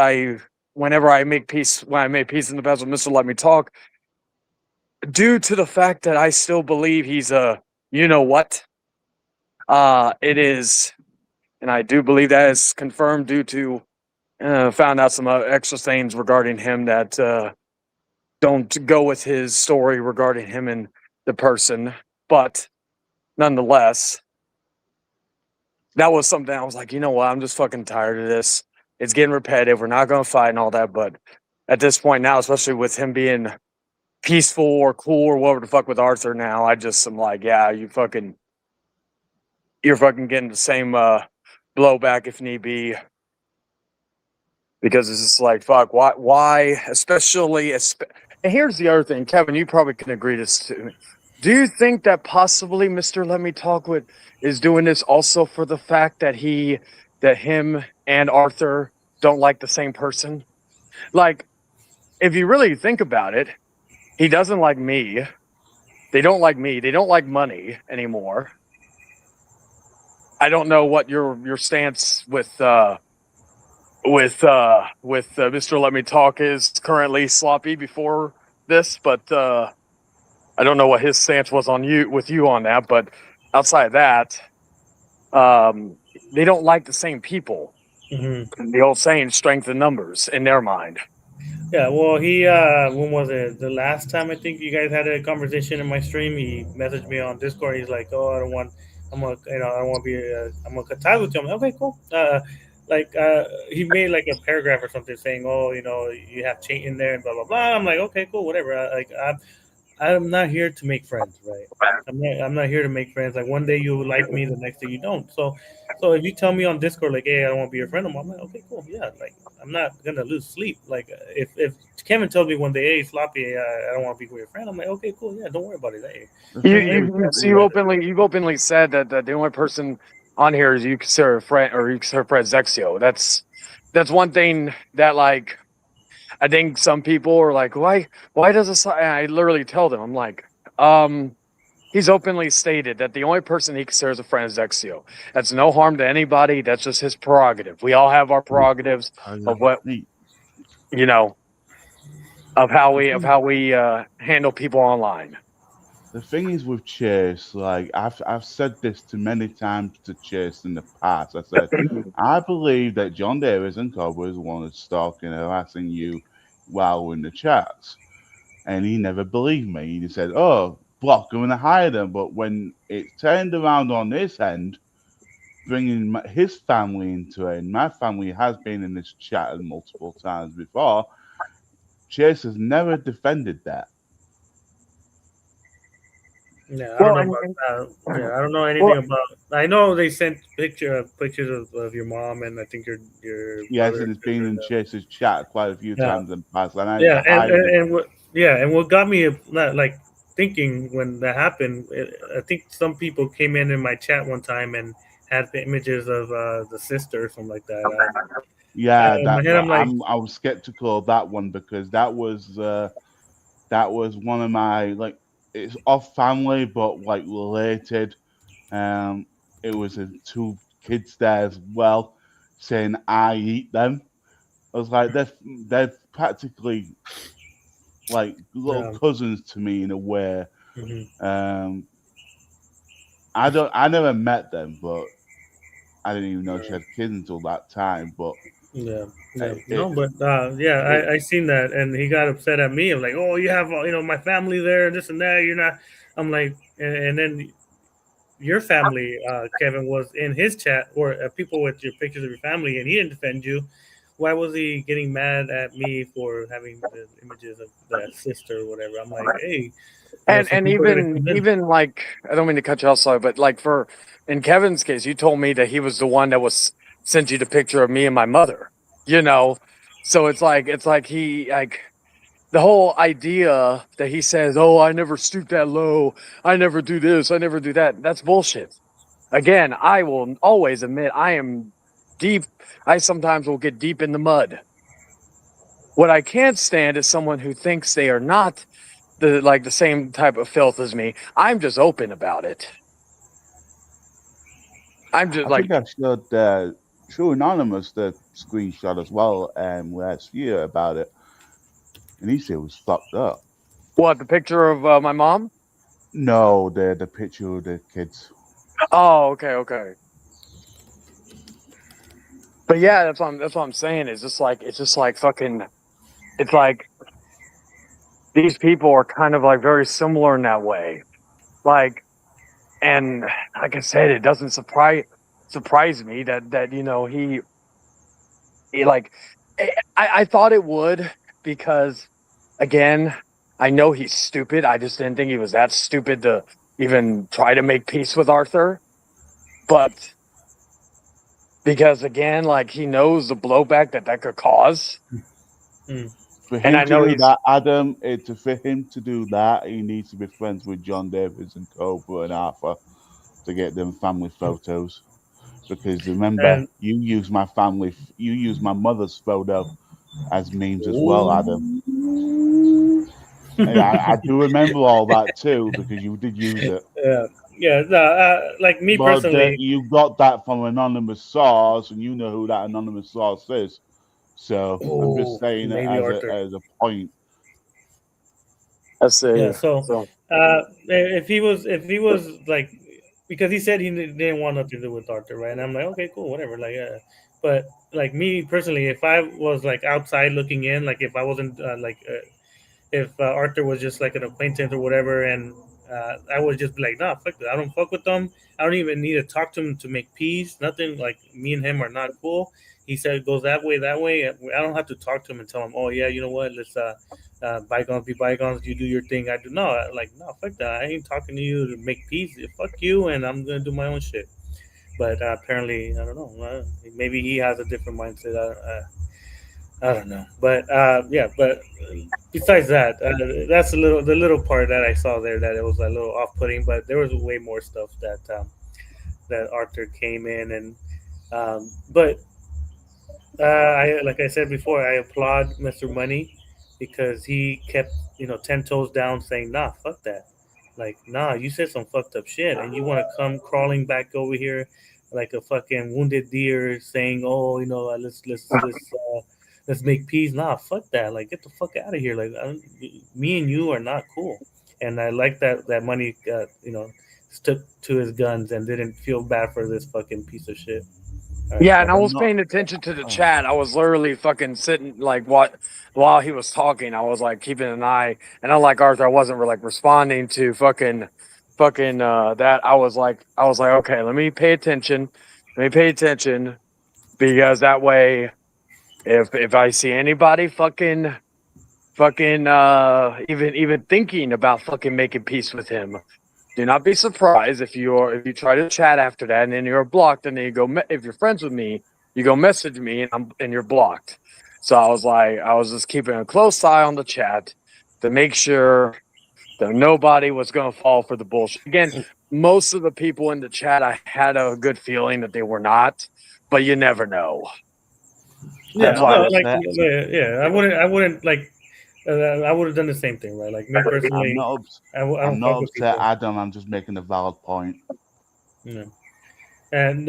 whenever I make peace when I made peace in the past with Mr. Let Me Talk, due to the fact that I still believe he's a what it is, and I do believe that is confirmed due to found out some extra things regarding him that don't go with his story regarding him and the person, but nonetheless, that was something I was like, you know what? I'm just fucking tired of this. It's getting repetitive. We're not going to fight and all that. But at this point now, especially with him being peaceful or cool or whatever the fuck with Arthur now, I just am like, yeah, you're fucking getting the same blowback if need be. Because it's just like, fuck, why, especially, and here's the other thing, Kevin, you probably can agree this too. Do you think that possibly Mr. Let Me Talk with is doing this also for the fact that him and Arthur don't like the same person? Like, if you really think about it, he doesn't like me. They don't like me. They don't like money anymore. I don't know what your stance with Mr. Let Me Talk is currently, Sloppy, before this, but I don't know what his stance was on you on that. But outside of that, they don't like the same people. Mm-hmm. The old saying, strength in numbers, in their mind. Yeah, well, he when was it? The last time I think you guys had a conversation in my stream, he messaged me on Discord. He's like, "Oh, I don't want, I'm gonna, I don't want to be, I'm gonna cut ties with you." I'm like, "Okay, cool." He made like a paragraph or something saying, "Oh, you have cheat in there and blah blah blah." I'm like, "Okay, cool, whatever." I'm not here to make friends, right? I'm not here to make friends. Like one day you like me, the next day you don't. So if you tell me on Discord like, hey, I don't want to be your friend, I'm like, okay, cool, yeah. Like I'm not gonna lose sleep. Like if Kevin told me one day, hey, Sloppy, I don't want to be your friend, I'm like, okay, cool, yeah, don't worry about it. Hey, The You thing you with you you've openly said that the only person on here is you consider a friend, or you consider Fred Zexio. That's one thing that, like, I think some people are like, why does this? I literally tell them, I'm like, he's openly stated that the only person he considers a friend is Zexio. That's no harm to anybody. That's just his prerogative. We all have our prerogatives of what you know of how we handle people online. The thing is with Chase, like I've said this to many times to Chase in the past. I said, I believe that John Davis and Cobra is the one that's stalking and harassing you while we're in the chats. And he never believed me. He said, "Oh, block them and hide them." But when it turned around on this end, bringing his family into it, and my family has been in this chat multiple times before, Chase has never defended that. yeah, I don't Well, know about that. Yeah, I don't know well, anything about. I know they sent pictures of your mom and I think your Yes, brother and and it's been in sister. Chase's chat quite a few Yeah, times in the past, and I yeah, highly. and what got me like thinking when that happened, I think some people came in my chat one time and had the images of the sister or something like that. Yeah, In my head, I'm like, I was skeptical of that one because that was one of my, like, it's off family but like related. Um, it was two kids there as well saying I eat them. I was like, they're practically like little yeah, cousins to me in a way. mhm. Um, I never met them, but I didn't even know she had kids until that time. But Yeah, yeah, it, no, but yeah, it I seen that, and he got upset at me. I'm like, oh, you have my family there, and this and that. You're not. I'm like, and then your family, Kevin, was in his chat or people with your pictures of your family, and he didn't defend you. Why was he getting mad at me for having the images of that sister or whatever? I'm like, hey, some and people are gonna come in. even like, I don't mean to cut you off, sorry, but like, for in Kevin's case, you told me that he was the one that was sent you the picture of me and my mother. You know, so it's like he, like, the whole idea that he says, "Oh, I never stoop that low. I never do this. I never do that." That's bullshit. Again, I will always admit I am deep. I sometimes will get deep in the mud. What I can't stand is someone who thinks they are not the same type of filth as me. I'm just open about it. I'm just I like, think I showed True Anonymous the screenshot as well last year about it, and he said it was fucked up. what, the picture of my mom? No, the picture of the kids. Oh, okay. But yeah, that's what I'm saying. It's just like fucking. It's like these people are kind of like very similar in that way. Like, and like I said, it doesn't surprise me that he like, I thought it would, because again, I know he's stupid. I just didn't think he was that stupid to even try to make peace with Arthur. But because again, like, he knows the blowback that could cause, Mm. For and him I to know do he's that, Adam, for him to do that, he needs to be friends with John Davis and Cobra and Arthur to get them family photos. Because remember, And you use my mother's photo as memes as well, Adam. Ooh. I do remember all that too because you did use it. Yeah. Yeah, like me But personally. you got that from anonymous source, and you know who that anonymous source is. So I'm just Oh, saying it maybe Arthur. as a point. I Yeah. see. So, So if he was like, because he said he didn't want nothing to do with Arthur, right? And I'm like, okay, cool, whatever. Like, but like me personally, if I was like outside looking in, like if I wasn't if Arthur was just like an acquaintance or whatever, and I would just be like, nah, fuck that. I don't fuck with them. I don't even need to talk to him to make peace. Nothing. Like me and him are not cool. He said it goes that way, that way. I don't have to talk to him and tell him, oh yeah, you know what? Let's bygones be bygones. You do your thing. I do no. Like no, fuck that. I ain't talking to you to make peace. Fuck you, and I'm gonna do my own shit. But apparently, I don't know. Maybe he has a different mindset. I don't know, but yeah. But besides that, that's the little part that I saw there that it was a little off putting. But there was way more stuff that Arthur came in and but I like I said before, I applaud Mr. Money because he kept 10 toes down, saying, "Nah, fuck that." Like, nah, you said some fucked up shit, and you want to come crawling back over here like a fucking wounded deer, saying, "Oh, let's make peace." Nah, fuck that. Like, get the fuck out of here. Like, me and you are not cool. And I like that Money, stuck to his guns and didn't feel bad for this fucking piece of shit. All right, yeah, go and I ahead. I'm was not. paying attention to the Oh, chat. I was literally fucking sitting like what while he was talking. I was like keeping an eye, and unlike Arthur, I wasn't like responding to fucking that. I was like, okay, let me pay attention. Let me pay attention because that way, if I see anybody fucking even thinking about fucking making peace with him, do not be surprised if you try to chat after that and then you're blocked and then you go if you're friends with me, you go message me and you're blocked. So I was just keeping a close eye on the chat to make sure that nobody was going to fall for the bullshit. Again, most of the people in the chat, I had a good feeling that they were not, but you never know. I'm That's Yeah, not why no, I like upset. yeah, I wouldn't like, I would have done the same thing, right? Like me I'm personally, not. Ups- I I'm don't fuck not with upset, people, Adam. I'm just making a valid point. you know. And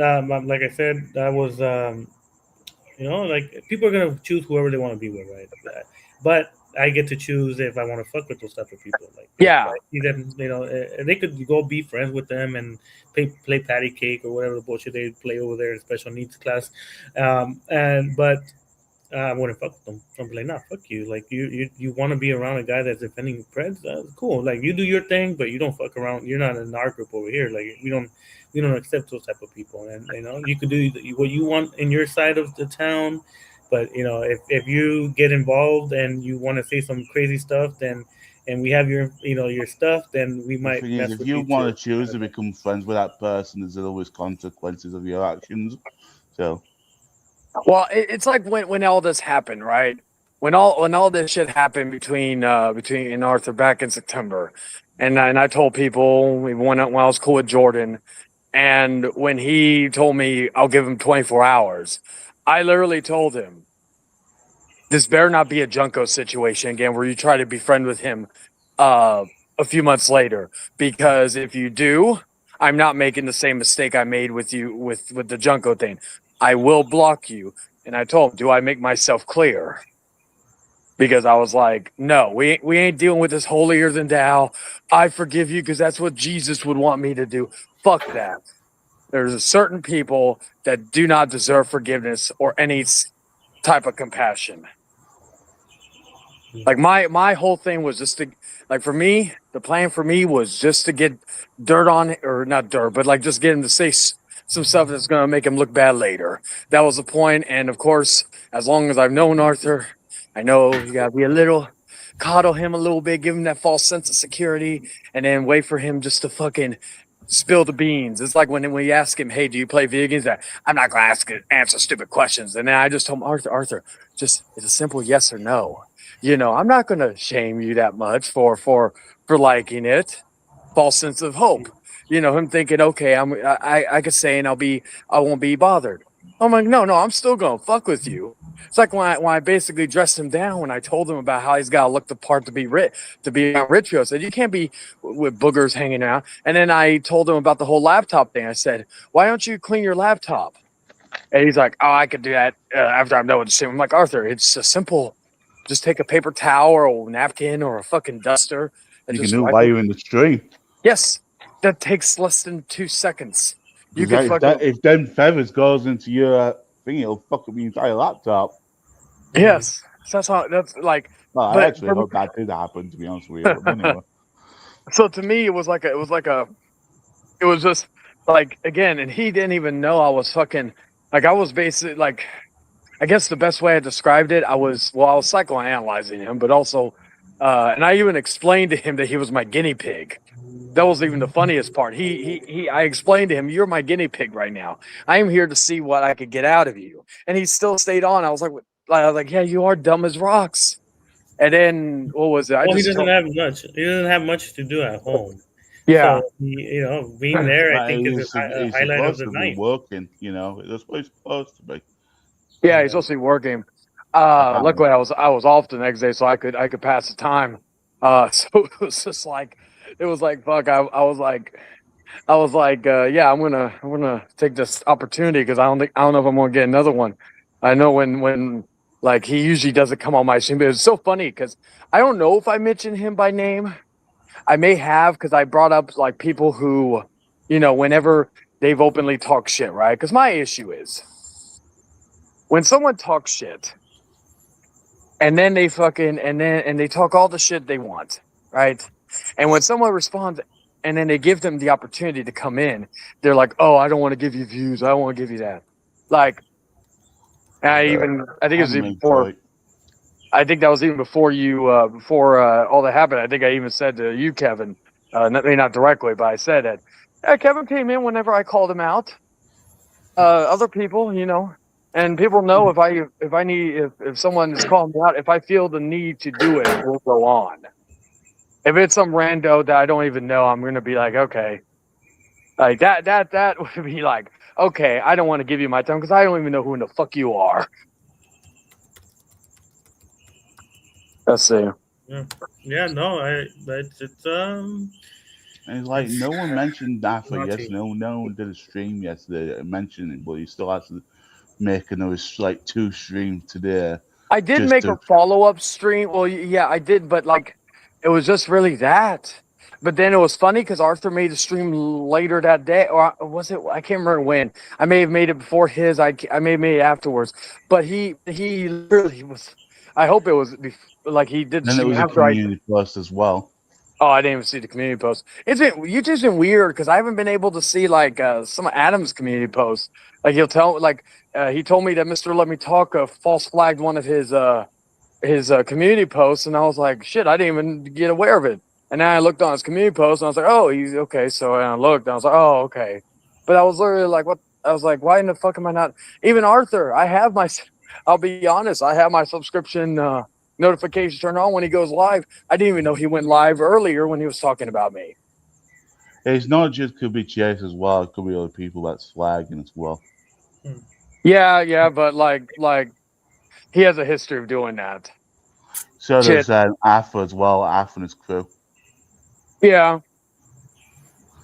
like I said, I was, like people are gonna choose whoever they want to be with, right? But I get to choose if I want to fuck with those type of people. Like if yeah. I see them, they could go be friends with them and play patty cake or whatever the bullshit they play over there in special needs class. And but I wouldn't fuck with them. I'd be like, nah, fuck you. Like you want to be around a guy that's defending Preds? Cool. Like you do your thing, but you don't fuck around. You're not in our group over here. Like we don't accept those type of people. And you could do what you want in your side of the town, but if you get involved and you want to say some crazy stuff, then and we have your stuff, then we The might thing is, mess if with you you want too. to choose Kind of to thing. become friends with that person, there's always consequences of your actions. So Well, it's like when all this happened, right? When all this shit happened between Arthur back in September, and I told people when I was cool with Jordan, and when he told me I'll give him 24 hours, I literally told him this better not be a Junko situation again where you try to be friend with him uh, a few months later, because if you do, I'm not making the same mistake I made with you with the Junko thing. I will block you. And I told him, do I make myself clear? Because I was like, no, we ain't dealing with this holier than thou. I forgive you because that's what Jesus would want me to do. Fuck that. There's a certain people that do not deserve forgiveness or any type of compassion. Like my whole thing was just to, like, for me, the plan for me was just to get dirt on, or not dirt, but like just get him to say some stuff that's gonna make him look bad later. That was the point. And of course, as long as I've known Arthur, I know you gotta be a little coddle him a little bit, give him that false sense of security, and then wait for him just to fucking spill the beans. It's like when we ask him, "Hey, do you play video games?" I'm not gonna answer stupid questions. And then I just told him, Arthur, just it's a simple yes or no. I'm not going to shame you that much for liking it. False sense of hope. Him thinking, okay, I could say, and I won't be bothered. I'm like, no, I'm still gonna fuck with you. It's like when I basically dressed him down when I told him about how he's got to look the part to be rich, to be around rich people. I said you can't be with boogers hanging out. And then I told him about the whole laptop thing. I said, why don't you clean your laptop? And he's like, oh, I could do that after I'm done with the stream. I'm like, Arthur, it's a simple. Just take a paper towel or a napkin or a fucking duster and You can just do it wipe while it. you're in the stream. Yes, that takes less than 2 seconds. You could Because fucking if them feathers goes into your thing, it'll fuck up the entire laptop. yes. So that's how that's like. Well, I But actually hope that did happen, to be honest with you. But anyway, so to me, it was just like again, and he didn't even know I was fucking like I was basically like I guess the best way I described it, I was psychoanalyzing him, but also, and I even explained to him that he was my guinea pig. That was even the funniest part. I explained to him, "You're my guinea pig right now. I am here to see what I could get out of you." And he still stayed on. I was like, "Yeah, you are dumb as rocks." And then what was it? I Well, he just doesn't told, have much. He doesn't have much to do at home. yeah, So being there, I but think, is a he's highlight of supposed the to be night. working. That's what he's supposed to be. yeah, he's Yeah. supposed to be working. Apparently, Luckily, I was off the next day, so I could pass the time. So it was like fuck. I was like, yeah, I'm gonna take this opportunity because I don't know if I'm gonna get another one. I know when like he usually doesn't come on my stream, but it's so funny because I don't know if I mentioned him by name. I may have because I brought up like people who, whenever they've openly talked shit, right? Because my issue is when someone talks shit and then they fucking and they talk all the shit they want, right? And when someone responds and then they give them the opportunity to come in, they're like, "Oh, I don't want to give you views. I don't want to give you that." Like, I think it was even anime before. fight. I think that was even before all that happened. I think I even said to you, Kevin, not directly, but I said that. Yeah, Kevin came in whenever I called him out. Other people, and people know if someone is calling me out, if I feel the need to do it, we'll go on. If it's some rando that I don't even know, I'm gonna be like, okay, like that would be like, okay, I don't want to give you my time because I don't even know who in the fuck you are. Let's see. Yeah. Yeah. No. It's And it's like no one mentioned that for naughty. yesterday. No one did a stream yesterday that mentioned it, but he still has to make another like 2 streams today I did just make a to. follow-up stream. Well, yeah, I did, but like, it was just really that. But then it was funny because Arthur made a stream later that day, or was it? I can't remember when. I may have made it before his. I may have made it afterwards. But he literally was. I hope it was like he did the Then it stream was a after I. community post as well. Oh, I didn't even see the community post. YouTube's been weird because I haven't been able to see like some of Adam's community posts. Like he told me that Mr. Let Me Talk false flagged one of his community posts, and I was like, shit, I didn't even get aware of it. And then I looked on his community post, and I was like, oh, he's okay. So and I looked, and I was like, oh, okay. But I was literally like, what? I was like, why in the fuck am I not? Even Arthur, I'll be honest, I have my subscription notification turned on when he goes live. I didn't even know he went live earlier when he was talking about me. It's not just could be Chase as well. It could be other people that's flagging as well. Yeah, but like he has a history of doing that. So Shit. does Alpha as well. Alpha and his crew. Yeah.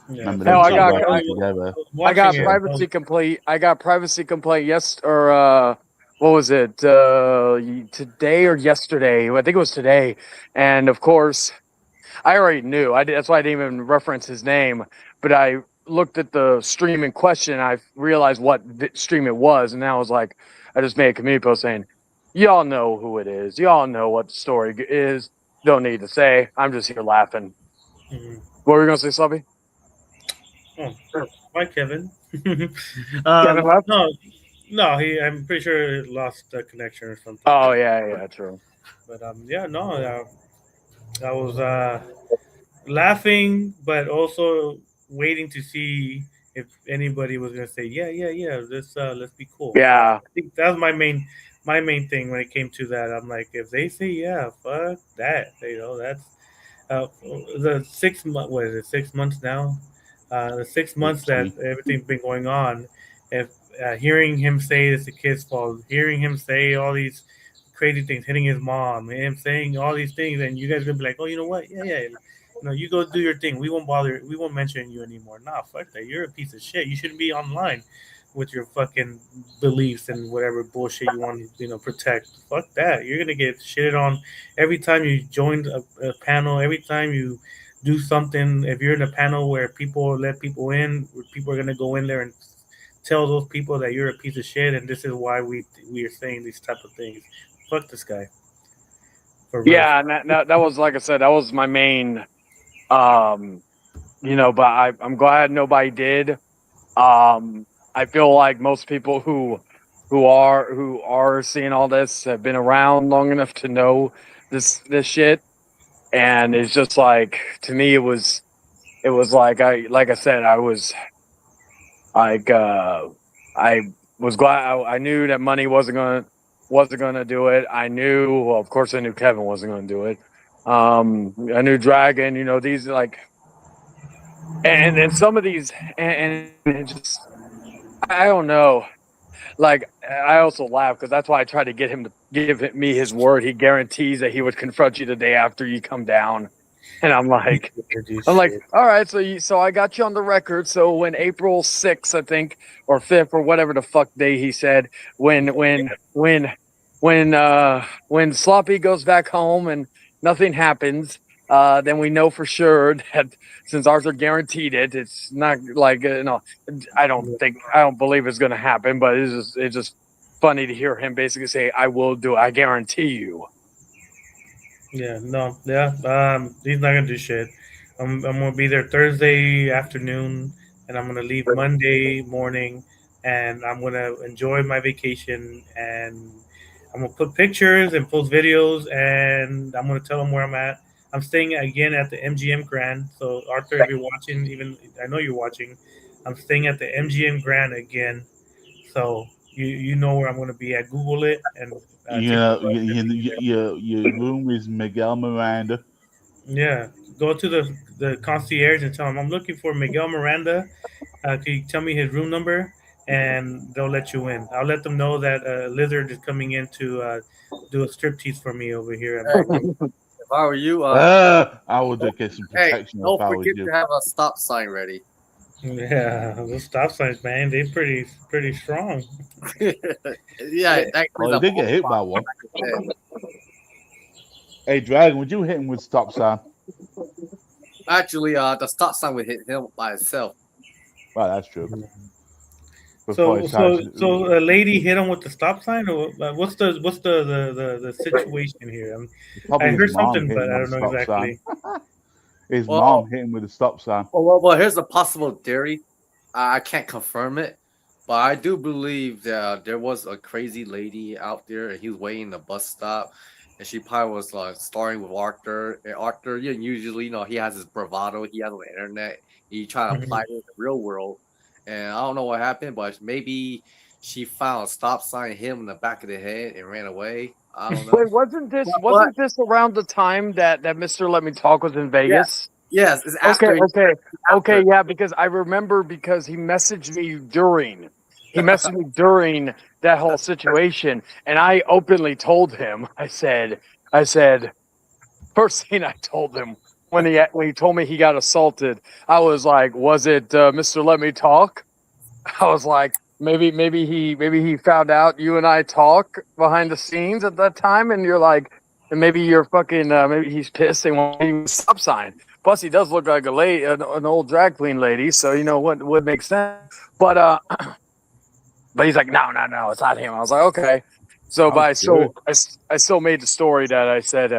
Yeah. Remember Hell, them I two got working I, together. I got Watching it. privacy complete. I got privacy complete. Yes, or what was it? Today or yesterday? I think it was today. And of course, I already knew. That's why I didn't even reference his name. But I looked at the stream in question. And I realized what stream it was, and then I was like, I just made a community post saying, "Y'all know who it is. Y'all know what the story is. Don't need to say. I'm just here laughing." Mhm. What were you gonna say, Slubby? Oh, bye, Kevin. Kevin left. No, no. I'm pretty sure he lost the connection or something. Oh yeah, true. But yeah, no. I was laughing, but also waiting to see if anybody was gonna say, yeah. Let's be cool. Yeah. I think that was my main thing when it came to that. I'm like, if they say yeah, fuck that. That's the 6 month. What is it? 6 months now. The 6 months that everything's been going on. If hearing him say it's the kid's fault, hearing him say all these crazy things, hitting his mom, and him saying all these things, and you guys gonna be like, oh, you know what? Yeah, yeah. No, you go do your thing. We won't bother. We won't mention you anymore. Nah, fuck that. You're a piece of shit. You shouldn't be online with your fucking beliefs and whatever bullshit you want to, protect. Fuck that. You're gonna get shitted on every time you join a panel. Every time you do something. If you're in a panel where people let people in, people are gonna go in there and tell those people that you're a piece of shit, and this is why we are saying these type of things. Fuck this guy. For real. Yeah, and that was, like I said, that was my main. But I'm glad nobody did. I feel like most people who are seeing all this have been around long enough to know this shit, and it's just like, to me, it was like I said, I was like, I was glad. I knew that money wasn't gonna do it. I knew, well, of course, I knew Kevin wasn't gonna do it. I knew Dragon. These, like, and some of these, and it just, I don't know. Like, I also laugh because that's why I tried to get him to give me his word. He guarantees that he would confront you the day after you come down, and I'm like, all right, so I got you on the record. So when April 6th, I think, or 5th, or whatever the fuck day he said, when Sloppy goes back home and nothing happens, then we know for sure that since Arthur guaranteed it, it's not like, I don't believe it's going to happen, but it's just funny to hear him basically say, "I will do it. I guarantee you." Yeah, no, yeah. He's not gonna do shit. I'm gonna be there Thursday afternoon, and I'm gonna leave Monday morning, and I'm gonna enjoy my vacation, and I'm gonna put pictures and post videos, and I'm gonna tell them where I'm at. I'm staying again at the MGM Grand. So Arthur, if you're watching, even I know you're watching, I'm staying at the MGM Grand again. So you know where I'm gonna be at. Google it and You take a know, look. your room is Miguel Miranda. Yeah, go to the concierge and tell him I'm looking for Miguel Miranda. Can you tell me his room number? And they'll let you in. I'll let them know that Lizard is coming in to do a striptease for me over here. Hey, if I were you, I would get some hey, protection don't if I was forget you. to have a stop sign ready. Yeah, those stop signs, man, they pretty strong. Yeah, that Well, he did get hit by one. Yeah. Hey, Dragon, would you hit him with stop sign? Actually, the stop sign would hit him by itself. Well, that's true. So a lady hit him with the stop sign, or what's the situation here? I Probably heard his mom something, hit but him I with don't a know stop sign. exactly. His Well, mom hit him with a stop sign. Well, here's a possible theory. I can't confirm it, but I do believe that there was a crazy lady out there, and he was waiting the bus stop, and she probably was like starring with Arthur. And Arthur, usually, he has his bravado. He has on the internet. He trying to apply it in the real world, and I don't know what happened, but maybe she found a stop sign, hit him in the back of the head, and ran away. I don't know. Wait, wasn't this around the time that Mr. Let Me Talk was in Vegas? Yes, it's after. Okay, yeah, because I remember, because he messaged me during that whole situation, and I openly told him, I said, first thing I told him when he told me he got assaulted, I was like, was it Mr. Let Me Talk? I was like, maybe he found out you and I talk behind the scenes at that time, and you're like, and maybe you're fucking, maybe he's pissed and wants a stop sign. Plus, he does look like an old drag queen lady, so what would make sense. But but he's like, no, it's not him. I was like, okay. So, but I still made the story that I said,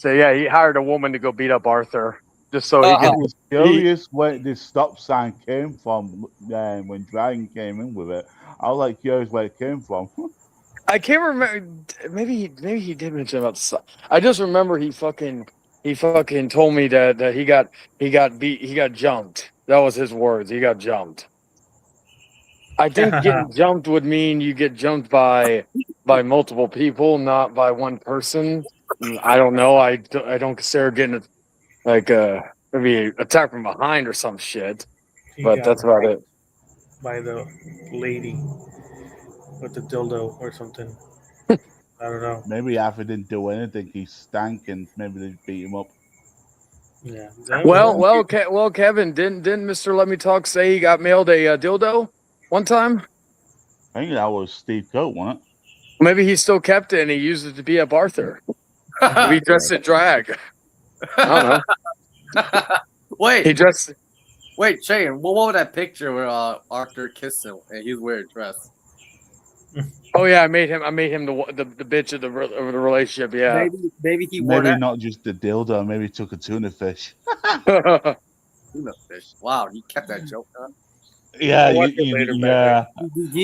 yeah, he hired a woman to go beat up Arthur just so he I could. was curious where this stop sign came from when Dragon came in with it. I was like curious where it came from. I can't remember. Maybe he did mention about. I just remember he fucking told me that he got beat. He got jumped. That was his words. He got jumped. I think getting jumped would mean you get jumped by multiple people, not by one person. I don't know. I don't consider getting maybe attacked from behind or some shit. But that's about it. by the lady with the dildo or something. I don't know. Maybe Alfred didn't do anything. He stank, and maybe they beat him up. Yeah. Well, Kevin, didn't Mister Let Me Talk say he got mailed a dildo one time? I think that was Steve Coat, wasn't it? Maybe he still kept it and he used it to be up Arthur. Maybe he dressed in drag. I don't know. He Wait, dressed. wait, Shane, what was that picture where Arthur kissed him and he's wearing a dress? Oh yeah, I made him the bitch of the relationship. Yeah. Maybe he wore Maybe that not just the dildo. Maybe he took a tuna fish. tuna fish. Wow, he kept that joke, huh? Yeah, I'll watch it later, yeah.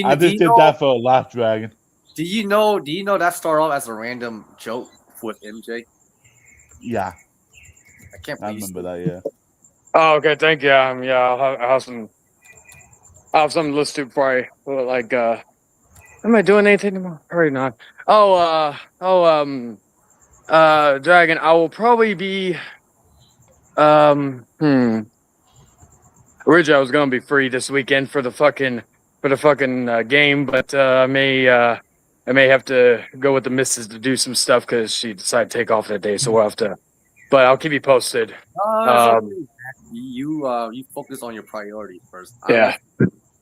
I just did that for a laugh, Dragon. Do you know that started off as a random joke with MJ? Yeah, I can't I believe remember that. Yeah. Oh, okay, thank you. Yeah, I'll have something to listen to before am I doing anything tomorrow? Probably not. Dragon, I will probably be, originally I was going to be free this weekend for the fucking game, but I may have to go with the missus to do some stuff because she decided to take off that day, so we'll have to, but I'll keep you posted. You focus on your priorities first. Yeah.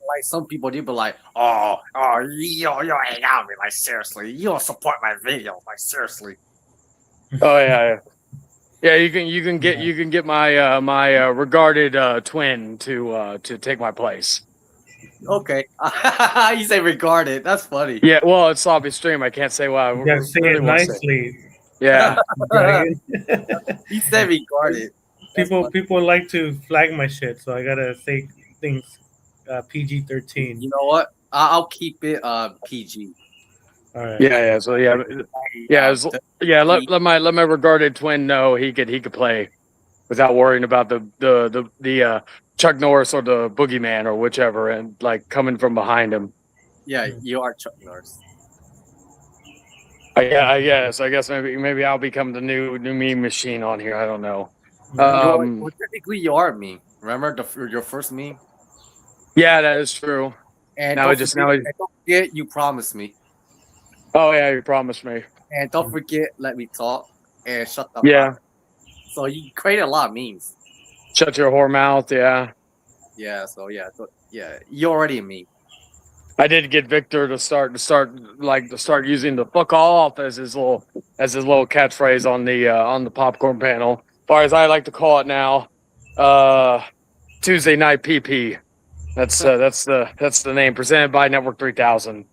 Like some people, they be like, you hang out with me, like seriously, you don't support my videos, like seriously. Oh yeah. Yeah, you can get my regarded twin to take my place. Okay, you say regarded. That's funny. Yeah, well, it's sloppy stream. I can't say why. Yeah, say it nicely. Yeah. Dragon. He said regarded. People like to flag my shit, so I gotta say things PG-13. You know what? I'll keep it PG. All right. Yeah. So let my regarded twin know he could play without worrying about the Chuck Norris or the Boogeyman or whichever, and like coming from behind him. Yeah, you are Chuck Norris. I guess maybe I'll become the new meme machine on here. I don't know. Well, technically, you are me. Remember your first meme? Yeah, that is true. And don't forget, you promised me. Oh yeah, you promised me. And don't forget, let me talk and shut the Yeah. fuck. So you created a lot of memes. Shut your whore mouth. Yeah. Yeah. So you're already a meme. I did get Victor to start using the "fuck off" as his little catchphrase on the popcorn panel, or as I like to call it now, Tuesday night PP. That's the name, presented by Network 3000.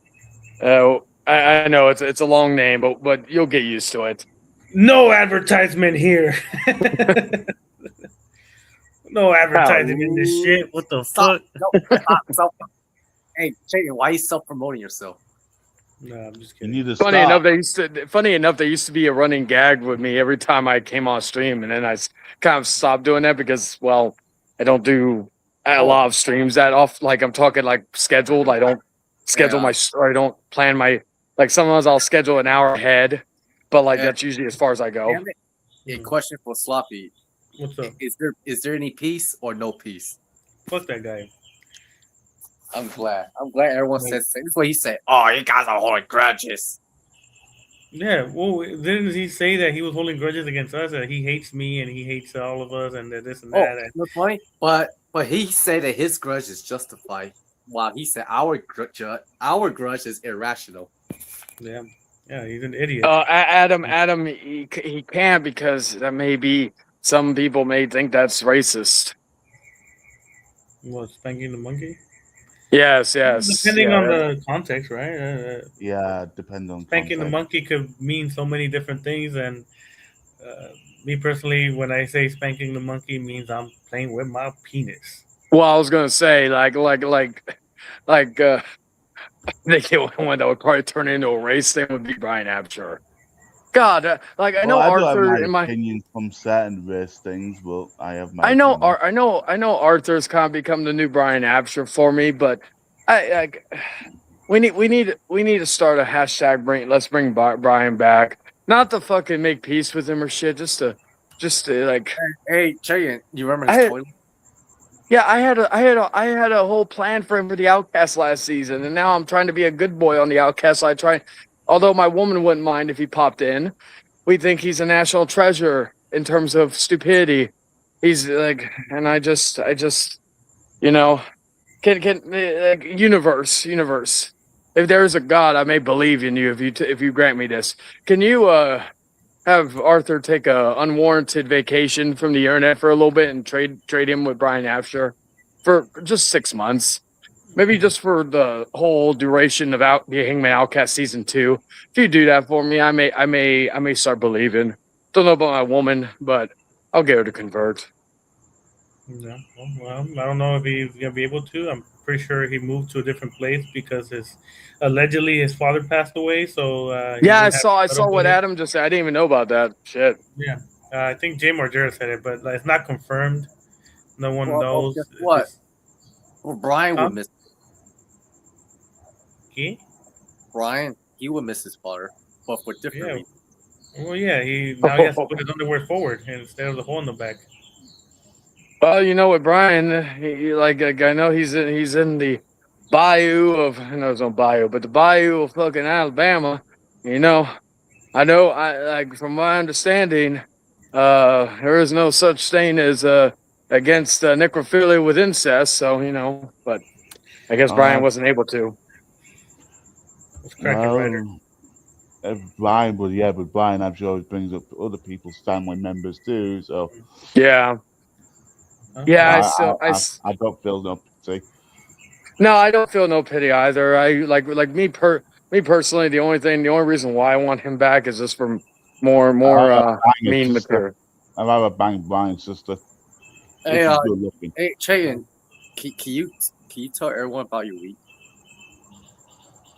I know it's a long name, but you'll get used to it. No advertisement here. No advertising in this shit. What the fuck? Stop. Hey, Chayton, why are you self-promoting yourself? No, I'm just kidding. Funny enough, there used to be a running gag with me every time I came on stream, and then I kind of stopped doing that because, well, I don't do a lot of streams that off. Like I'm talking like scheduled. I don't schedule or I don't plan my, like sometimes I'll schedule an hour ahead, but like that's usually as far as I go. A question for Sloppy. What's up? Is there any peace or no peace? Fuck that guy. I'm glad everyone says this is what he said. Oh, you guys are holding grudges. Yeah, well, didn't he say that he was holding grudges against us? That he hates me and he hates all of us and this and that. That's funny. But he said that his grudge is justified. While he said our grudge is irrational. Yeah, he's an idiot. Adam, he can't because that may be some people may think that's racist. What, spanking the monkey? Yes. Depending on the context, right? Yeah, depending on spanking the monkey could mean so many different things, and me personally, when I say spanking the monkey, means I'm playing with my penis. Well, I was gonna say I think one that would probably turn into a race thing would be Brian Absher. God, I know Arthur. I have my opinions from certain race things, but I have my. I know Arthur's kind of become the new Brian Absher for me, but we need to start a hashtag. Let's bring Brian back. Not to fucking make peace with him or shit. Just to like. Hey, Cheyenne, you remember his toilet? Yeah, I had a whole plan for him for the Outcast last season, and now I'm trying to be a good boy on the Outcast. Although my woman wouldn't mind if he popped in. We think he's a national treasure in terms of stupidity. He's like, and I just, you know, universe. If there is a God, I may believe in you if you grant me this. Can you have Arthur take a unwarranted vacation from the internet for a little bit and trade him with Brian Afsher for just 6 months? Maybe just for the whole duration of the Hangman Outcast season 2. If you do that for me, I may start believing. Don't know about my woman, but I'll get her to convert. Yeah. Well, I don't know if he's gonna be able to. I'm pretty sure he moved to a different place because allegedly his father passed away. So he Yeah, I wouldn't have saw I to settle saw what with it. Adam just said. I didn't even know about that. Shit. Yeah. I think Jay Margera said it, but like, it's not confirmed. No one Well, knows. guess It's what? just, Well, Brian huh? would miss Okay. Brian. He would miss his father, but for different Yeah. reasons. Well, yeah. He has to put his underwear forward instead of the hole in the back. Well, you know what, Brian? I know he's in the bayou of I know it's no bayou, but the bayou of fucking Alabama. You know, I know. I like from my understanding, there is no such thing as against necrophilia with incest. So but I guess Brian Uh, wasn't able to. It's cracking rider. well, Brian, but yeah, but Brian, I'm sure always brings up other people's family members too. So Yeah, Huh? yeah. I, I I, still, I I, s- I don't feel no pity. no, I don't feel no pity either. I like me personally. The only reason why I want him back is just for I more rather bang his mean sister. material. I rather bang Brian's sister Hey, if he's good looking. hey, Chayton, can you tell everyone about your week?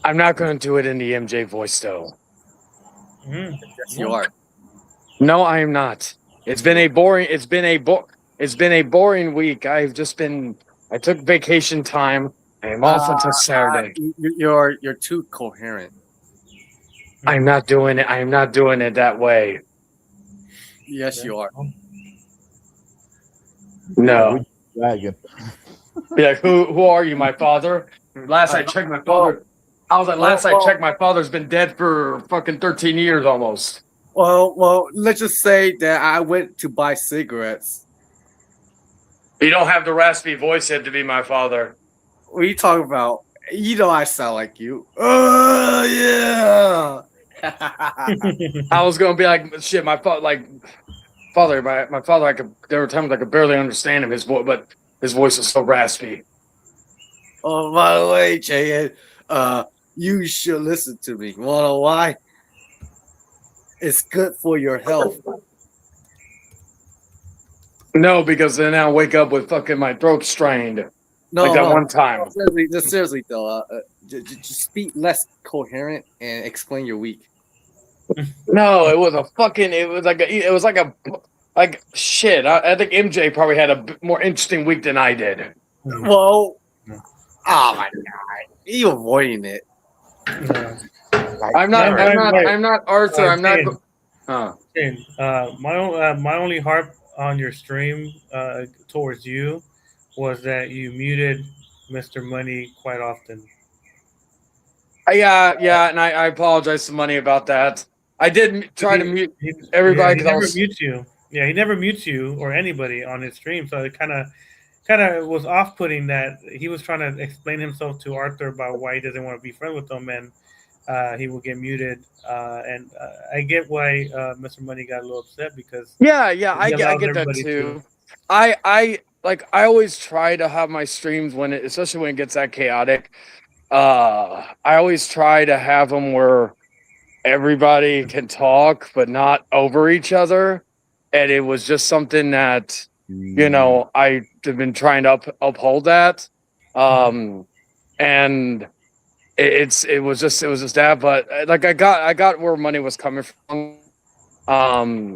I'm not going to do it in the MJ voice though. Mm. Yes, you No. are. No, I am not. It's been a boring. It's been a boring week. I took vacation time. I'm off until Saturday. You're too coherent. I'm not doing it. I'm not doing it that way. Yes, Yeah. you are. Oh. Yeah, we No. dragon. Be like, who are you, my father? Last I Uh, checked, my well, father. I was like, well, last I well, checked, my father's been dead for fucking 13 years almost. well. Let's just say that I went to buy cigarettes. You don't have the raspy voice yet to be my father. What are you talking about? You know I sound like you. Yeah. I was gonna be like, shit, my father, my father. There were times I could barely understand him. His voice, but his voice was so raspy. Oh, by the way, Jay, you should listen to me. Wanna know why? It's good for your health. No, because then I wake up with fucking my throat strained, like No, that no. one time. Seriously though, just speak less coherent and explain your week. No, it was a fucking. Like shit. I think MJ probably had a more interesting week than I did. Well, No. oh my god, you avoiding it. No. I'm not. I'm not. Right. I'm not Arthur. I'm not. Shane, Huh. Shane, my only harp on your stream towards you was that you muted Mr. Money quite often. Yeah, and I apologize to Money about that. I did try to mute Yeah, everybody he because I never was. mutes you. Yeah, he never mutes you or anybody on his stream. So it kind of was off putting that he was trying to explain himself to Arthur about why he doesn't want to be friends with him, and he will get muted. And I get why Mr. Money got a little upset because Yeah, he I allows get that everybody to. too. I always try to have my streams especially when it gets that chaotic. I always try to have them where everybody can talk, but not over each other. And it was just something that I've been trying to uphold that. And it was just that, but like I got where Money was coming from.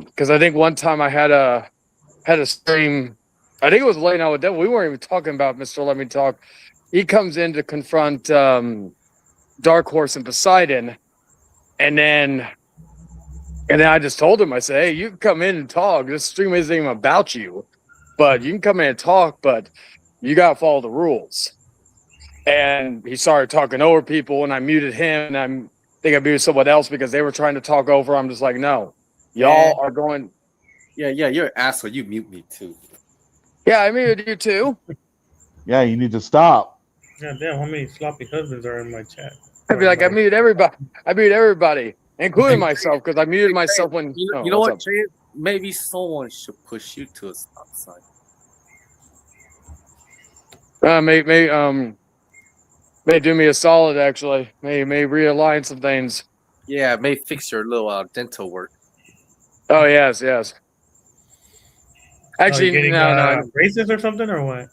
Because I think one time I had a stream. I think it was late now with Devil. We weren't even talking about Mr. Let Me Talk. He comes in to confront Dark Horse and Poseidon, and then I just told him, I said, hey, you can come in and talk. This stream isn't even about you, but you can come in and talk. But you gotta follow the rules. And he started talking over people, and I muted him, and think I muted someone else because they were trying to talk over. I'm just like, no, y'all are going. Yeah, you're an asshole. You mute me too. Yeah, I muted you too. Yeah, you need to stop. God damn, how many sloppy husbands are in my chat? I'd be like, I muted everybody, including myself, because I muted myself when. You know what, Jay? Maybe someone should push you to a stop sign. May do me a solid, actually. May realign some things. Yeah, may fix your little dental work. Oh yes. Actually, getting, no. braces or something or what?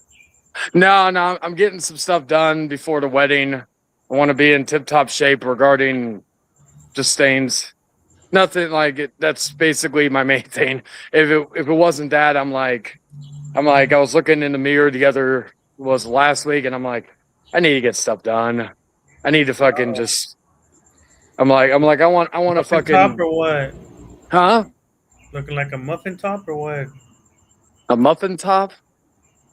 No. I'm getting some stuff done before the wedding. I want to be in tip-top shape regarding just stains. Nothing like it. That's basically my main thing. If it wasn't that, I'm like, I was looking in the mirror was last week, and I'm like, I need to get stuff done. I need to fucking just. I'm like, I want to Muffin fucking top or what? huh? Looking like a muffin top or what? A muffin top?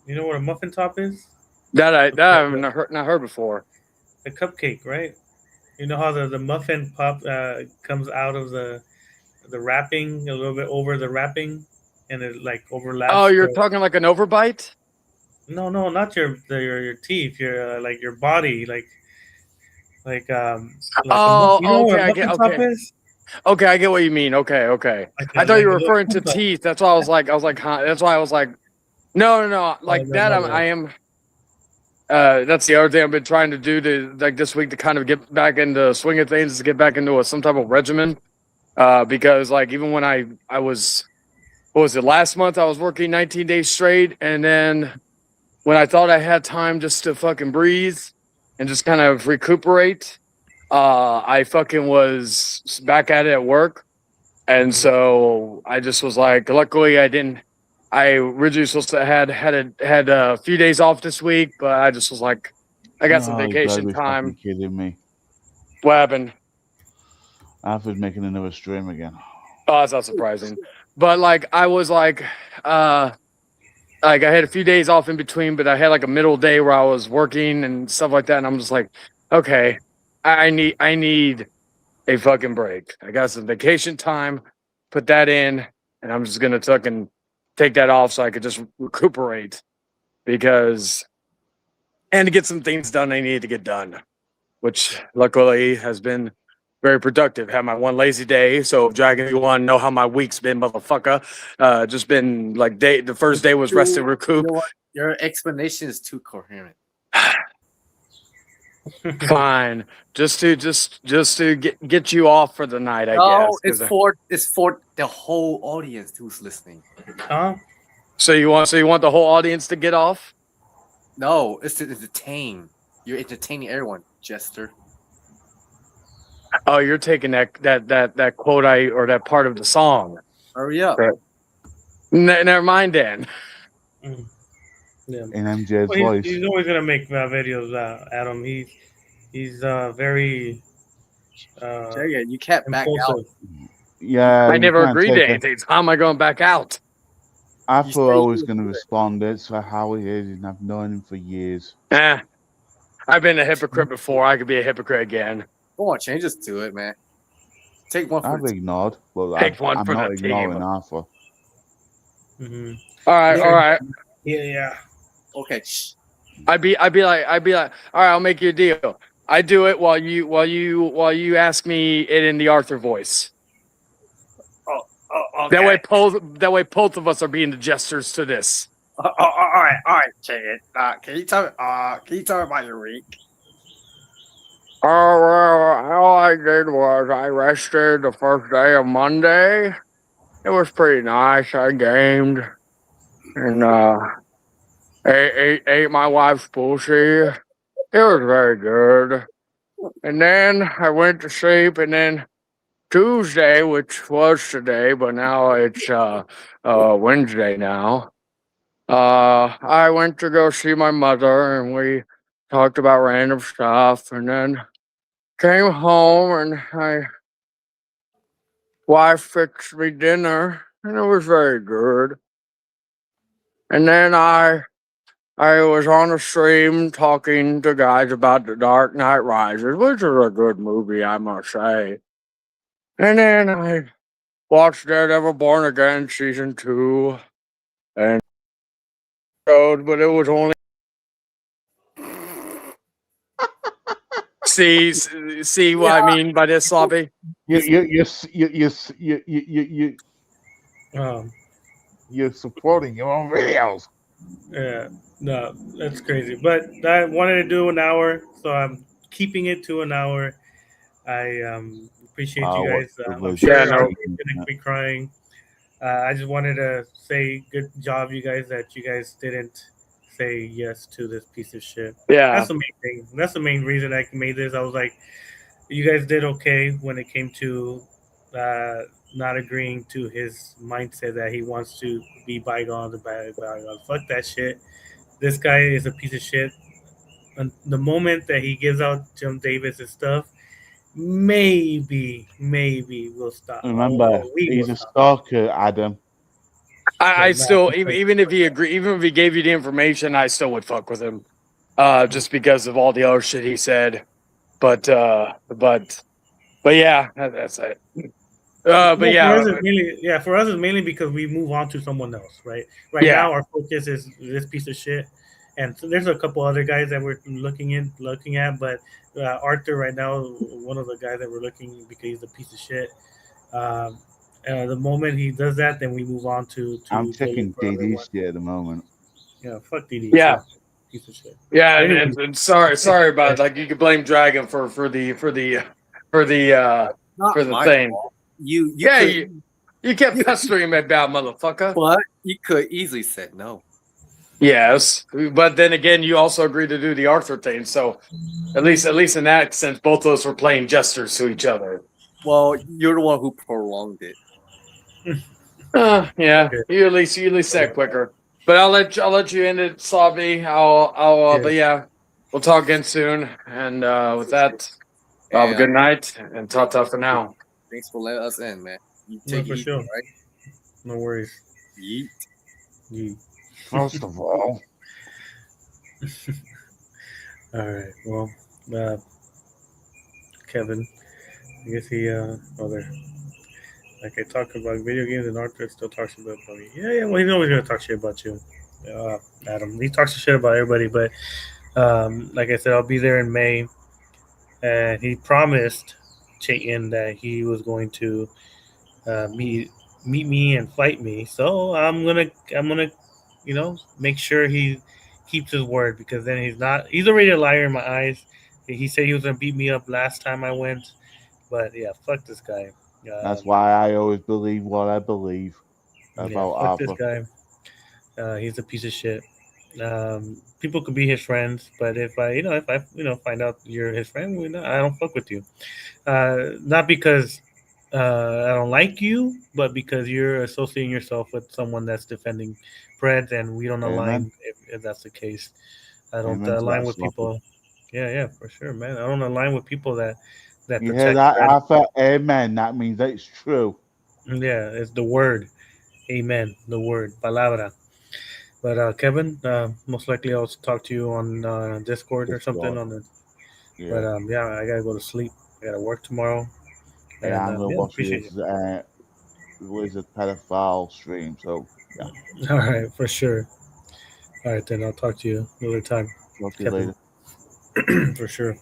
You know what a muffin top is? That I haven't not heard before. A cupcake, right? You know how the muffin pop comes out of the wrapping a little bit over the wrapping, and it like overlaps. Oh, you're talking like an overbite? No, not your teeth. Your like your body, like Oh, you know what okay, a I get. muffin top Okay, is? okay, I get what you mean. Okay. I thought you were referring to teeth. That's why I was like, huh? That's why I was like, no. Like that, I am. That's the other thing I've been trying to do to like this week to kind of get back into swing of things, to get back into some type of regimen. Because like even when I was, what was it, last month I was working 19 days straight, and then when I thought I had time just to fucking breathe and just kind of recuperate, I fucking was back at it at work. And so I just was like, luckily I didn't. I originally supposed to had a few days off this week, but I just was like, I got some vacation time. Kidding me. What happened? Alfred's making another stream again. Oh, that's not surprising. But like I was like I had a few days off in between, but I had like a middle day where I was working and stuff like that, and I'm just like, okay, I need a fucking break. I got some vacation time, put that in, and I'm just gonna fucking take that off so I could just recuperate and to get some things done I needed to get done, which luckily has been very productive. Had my one lazy day. So, Dragon, you want to know how my week's been, motherfucker? Just been like the first day was rest and recoup. You know what? Your explanation is too coherent. Fine, just to get you off for the night, I guess. It's for the whole audience who's listening. Huh? So you want the whole audience to get off? No, it's to entertain. You're entertaining everyone, Jester. Oh, you're taking that quote or that part of the song. Hurry up. Never mind then. Yeah. In MJ's voice. He's always gonna make videos, Adam. He's very. You can't back out. Yeah, I never agreed to anything. How am I going back out? I thought I was going to respond. It's how he is, and I've known him for years. I've been a hypocrite before. I could be a hypocrite again. Go on, change us to it, man. Take one for I've ignored. Well, Take one I'm for not the ignoring team. Arthur. Mm-hmm. All right. Yeah. Okay. Shh. I'd be like, all right, I'll make you a deal. I do it while you ask me it in the Arthur voice. Okay. That way both of us are being the jesters to this. All right, Chad. Can you tell me about your week? All I did was I rested the first day of Monday. It was pretty nice. I gamed and ate my wife's pussy. It was very good. And then I went to sleep, and then Tuesday, which was today, but now it's Wednesday now. I went to go see my mother, and we talked about random stuff, and then came home, and my wife fixed me dinner, and it was very good. And then I I was on a stream talking to guys about The Dark Knight Rises, which is a good movie, I must say. And then I watched Daredevil Born Again season 2, and but it was only see what I mean by this, Sloppy. Um, You're supporting your own videos. yeah, no, that's crazy. But I wanted to do an hour, so I'm keeping it to an hour. I appreciate you What guys. the I'm lizard sure Yeah, no. Arthur's gonna be crying. I just wanted to say good job, you guys, that you guys didn't say yes to this piece of shit. Yeah. That's the main thing. That's the main reason I made this. I was like, you guys did okay when it came to uh, not agreeing to his mindset that he wants to be bygones and bygones. Fuck that shit. This guy is a piece of shit. And the moment that he gives out Jim Davis' stuff, maybe we'll stop. Remember, We will he's a stop. stalker, Adam. I But no, still even if he even if he gave you the information, I still would fuck with him. Just because of all the other shit he said. But yeah, that's it. But well, for us, yeah, it's mainly for us, it's mainly because we move on to someone else, right? Right yeah. now, our focus is this piece of shit, and so there's a couple other guys that we're looking at, but Arthur right now, one of the guys that we're looking because he's a piece of shit. Um, the moment he does that, then we move on to I'm look checking for other DD's ones. shit at the moment. Yeah, fuck DD. Yeah. Piece of shit. Yeah, But and, anyway, and sorry about like you could blame Dragon for the Not my thing. fault. You Yeah, could, you kept pestering me about motherfucker. but you could easily said no. Yes, but then again, you also agreed to do the Arthur thing, so at least in that sense, both of us were playing jesters to each other. Well, you're the one who prolonged it. Yeah, Okay. you at least said quicker. But I'll let you end it, Slavi. But yeah, we'll talk again soon. And with that, have a And good night and ta for now. thanks for letting us in, man. You No, take for it easy, sure. right? No worries. Yeet. You. First of all, All right. Well, uh, Kevin, I guess he other like I talk about video games and Arthur still talks about me. Yeah. Well, he's always gonna talk shit about you, Adam. He talks shit about everybody, but like I said, I'll be there in May, and he promised Chayton that he was going to meet me and fight me. So I'm gonna make sure he keeps his word because then he's already a liar in my eyes. He said he was gonna beat me up last time I went, but yeah, fuck this guy. that's Um, why I always believe what I believe yeah, about fuck this Arthur. guy. He's a piece of shit. People could be his friends, but if I find out you're his friend, I don't fuck with you. Not because I don't like you, but because you're associating yourself with someone that's defending Preds, and we don't Amen. align if that's the case. I don't Amen to align that, with Sloppy. people. Yeah, for sure, man. I don't align with people that You hear protect that, Pred. Arthur? Amen. That means it's true. Yeah, it's the word. Amen. The word. Palabra. But Kevin, most likely I'll talk to you on Discord or something Discord. on the. But Yeah. yeah, I gotta go to sleep. I gotta work tomorrow. Yeah, And I'm gonna yeah, watch appreciate you. this lizard pedophile stream. So yeah, All right, for sure. All right, then I'll talk to you another time, talk to you Kevin, later. for sure.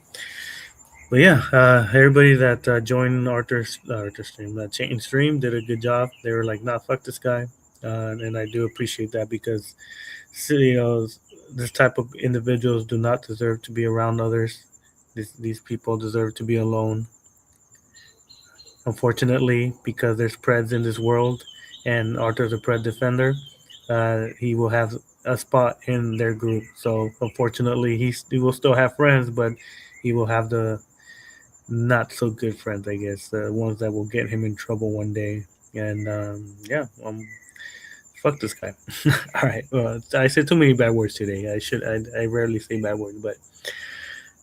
But yeah, everybody that joined Arthur's stream, that chain stream, did a good job. They were like, "Nah, fuck this guy," and I do appreciate that because this type of individuals do not deserve to be around others. These people deserve to be alone. Unfortunately, because there's Preds in this world, and Arthur's a Pred defender, he will have a spot in their group. So unfortunately, he will still have friends, but he will have the not so good friends, I guess, the ones that will get him in trouble one day. And yeah, fuck this guy. All right, well, I said too many bad words today. I rarely say bad words, but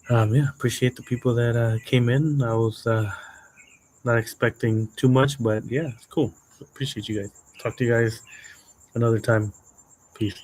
yeah, appreciate the people that came in. I was not expecting too much, but yeah, it's cool. Appreciate you guys. Talk to you guys another time. Peace.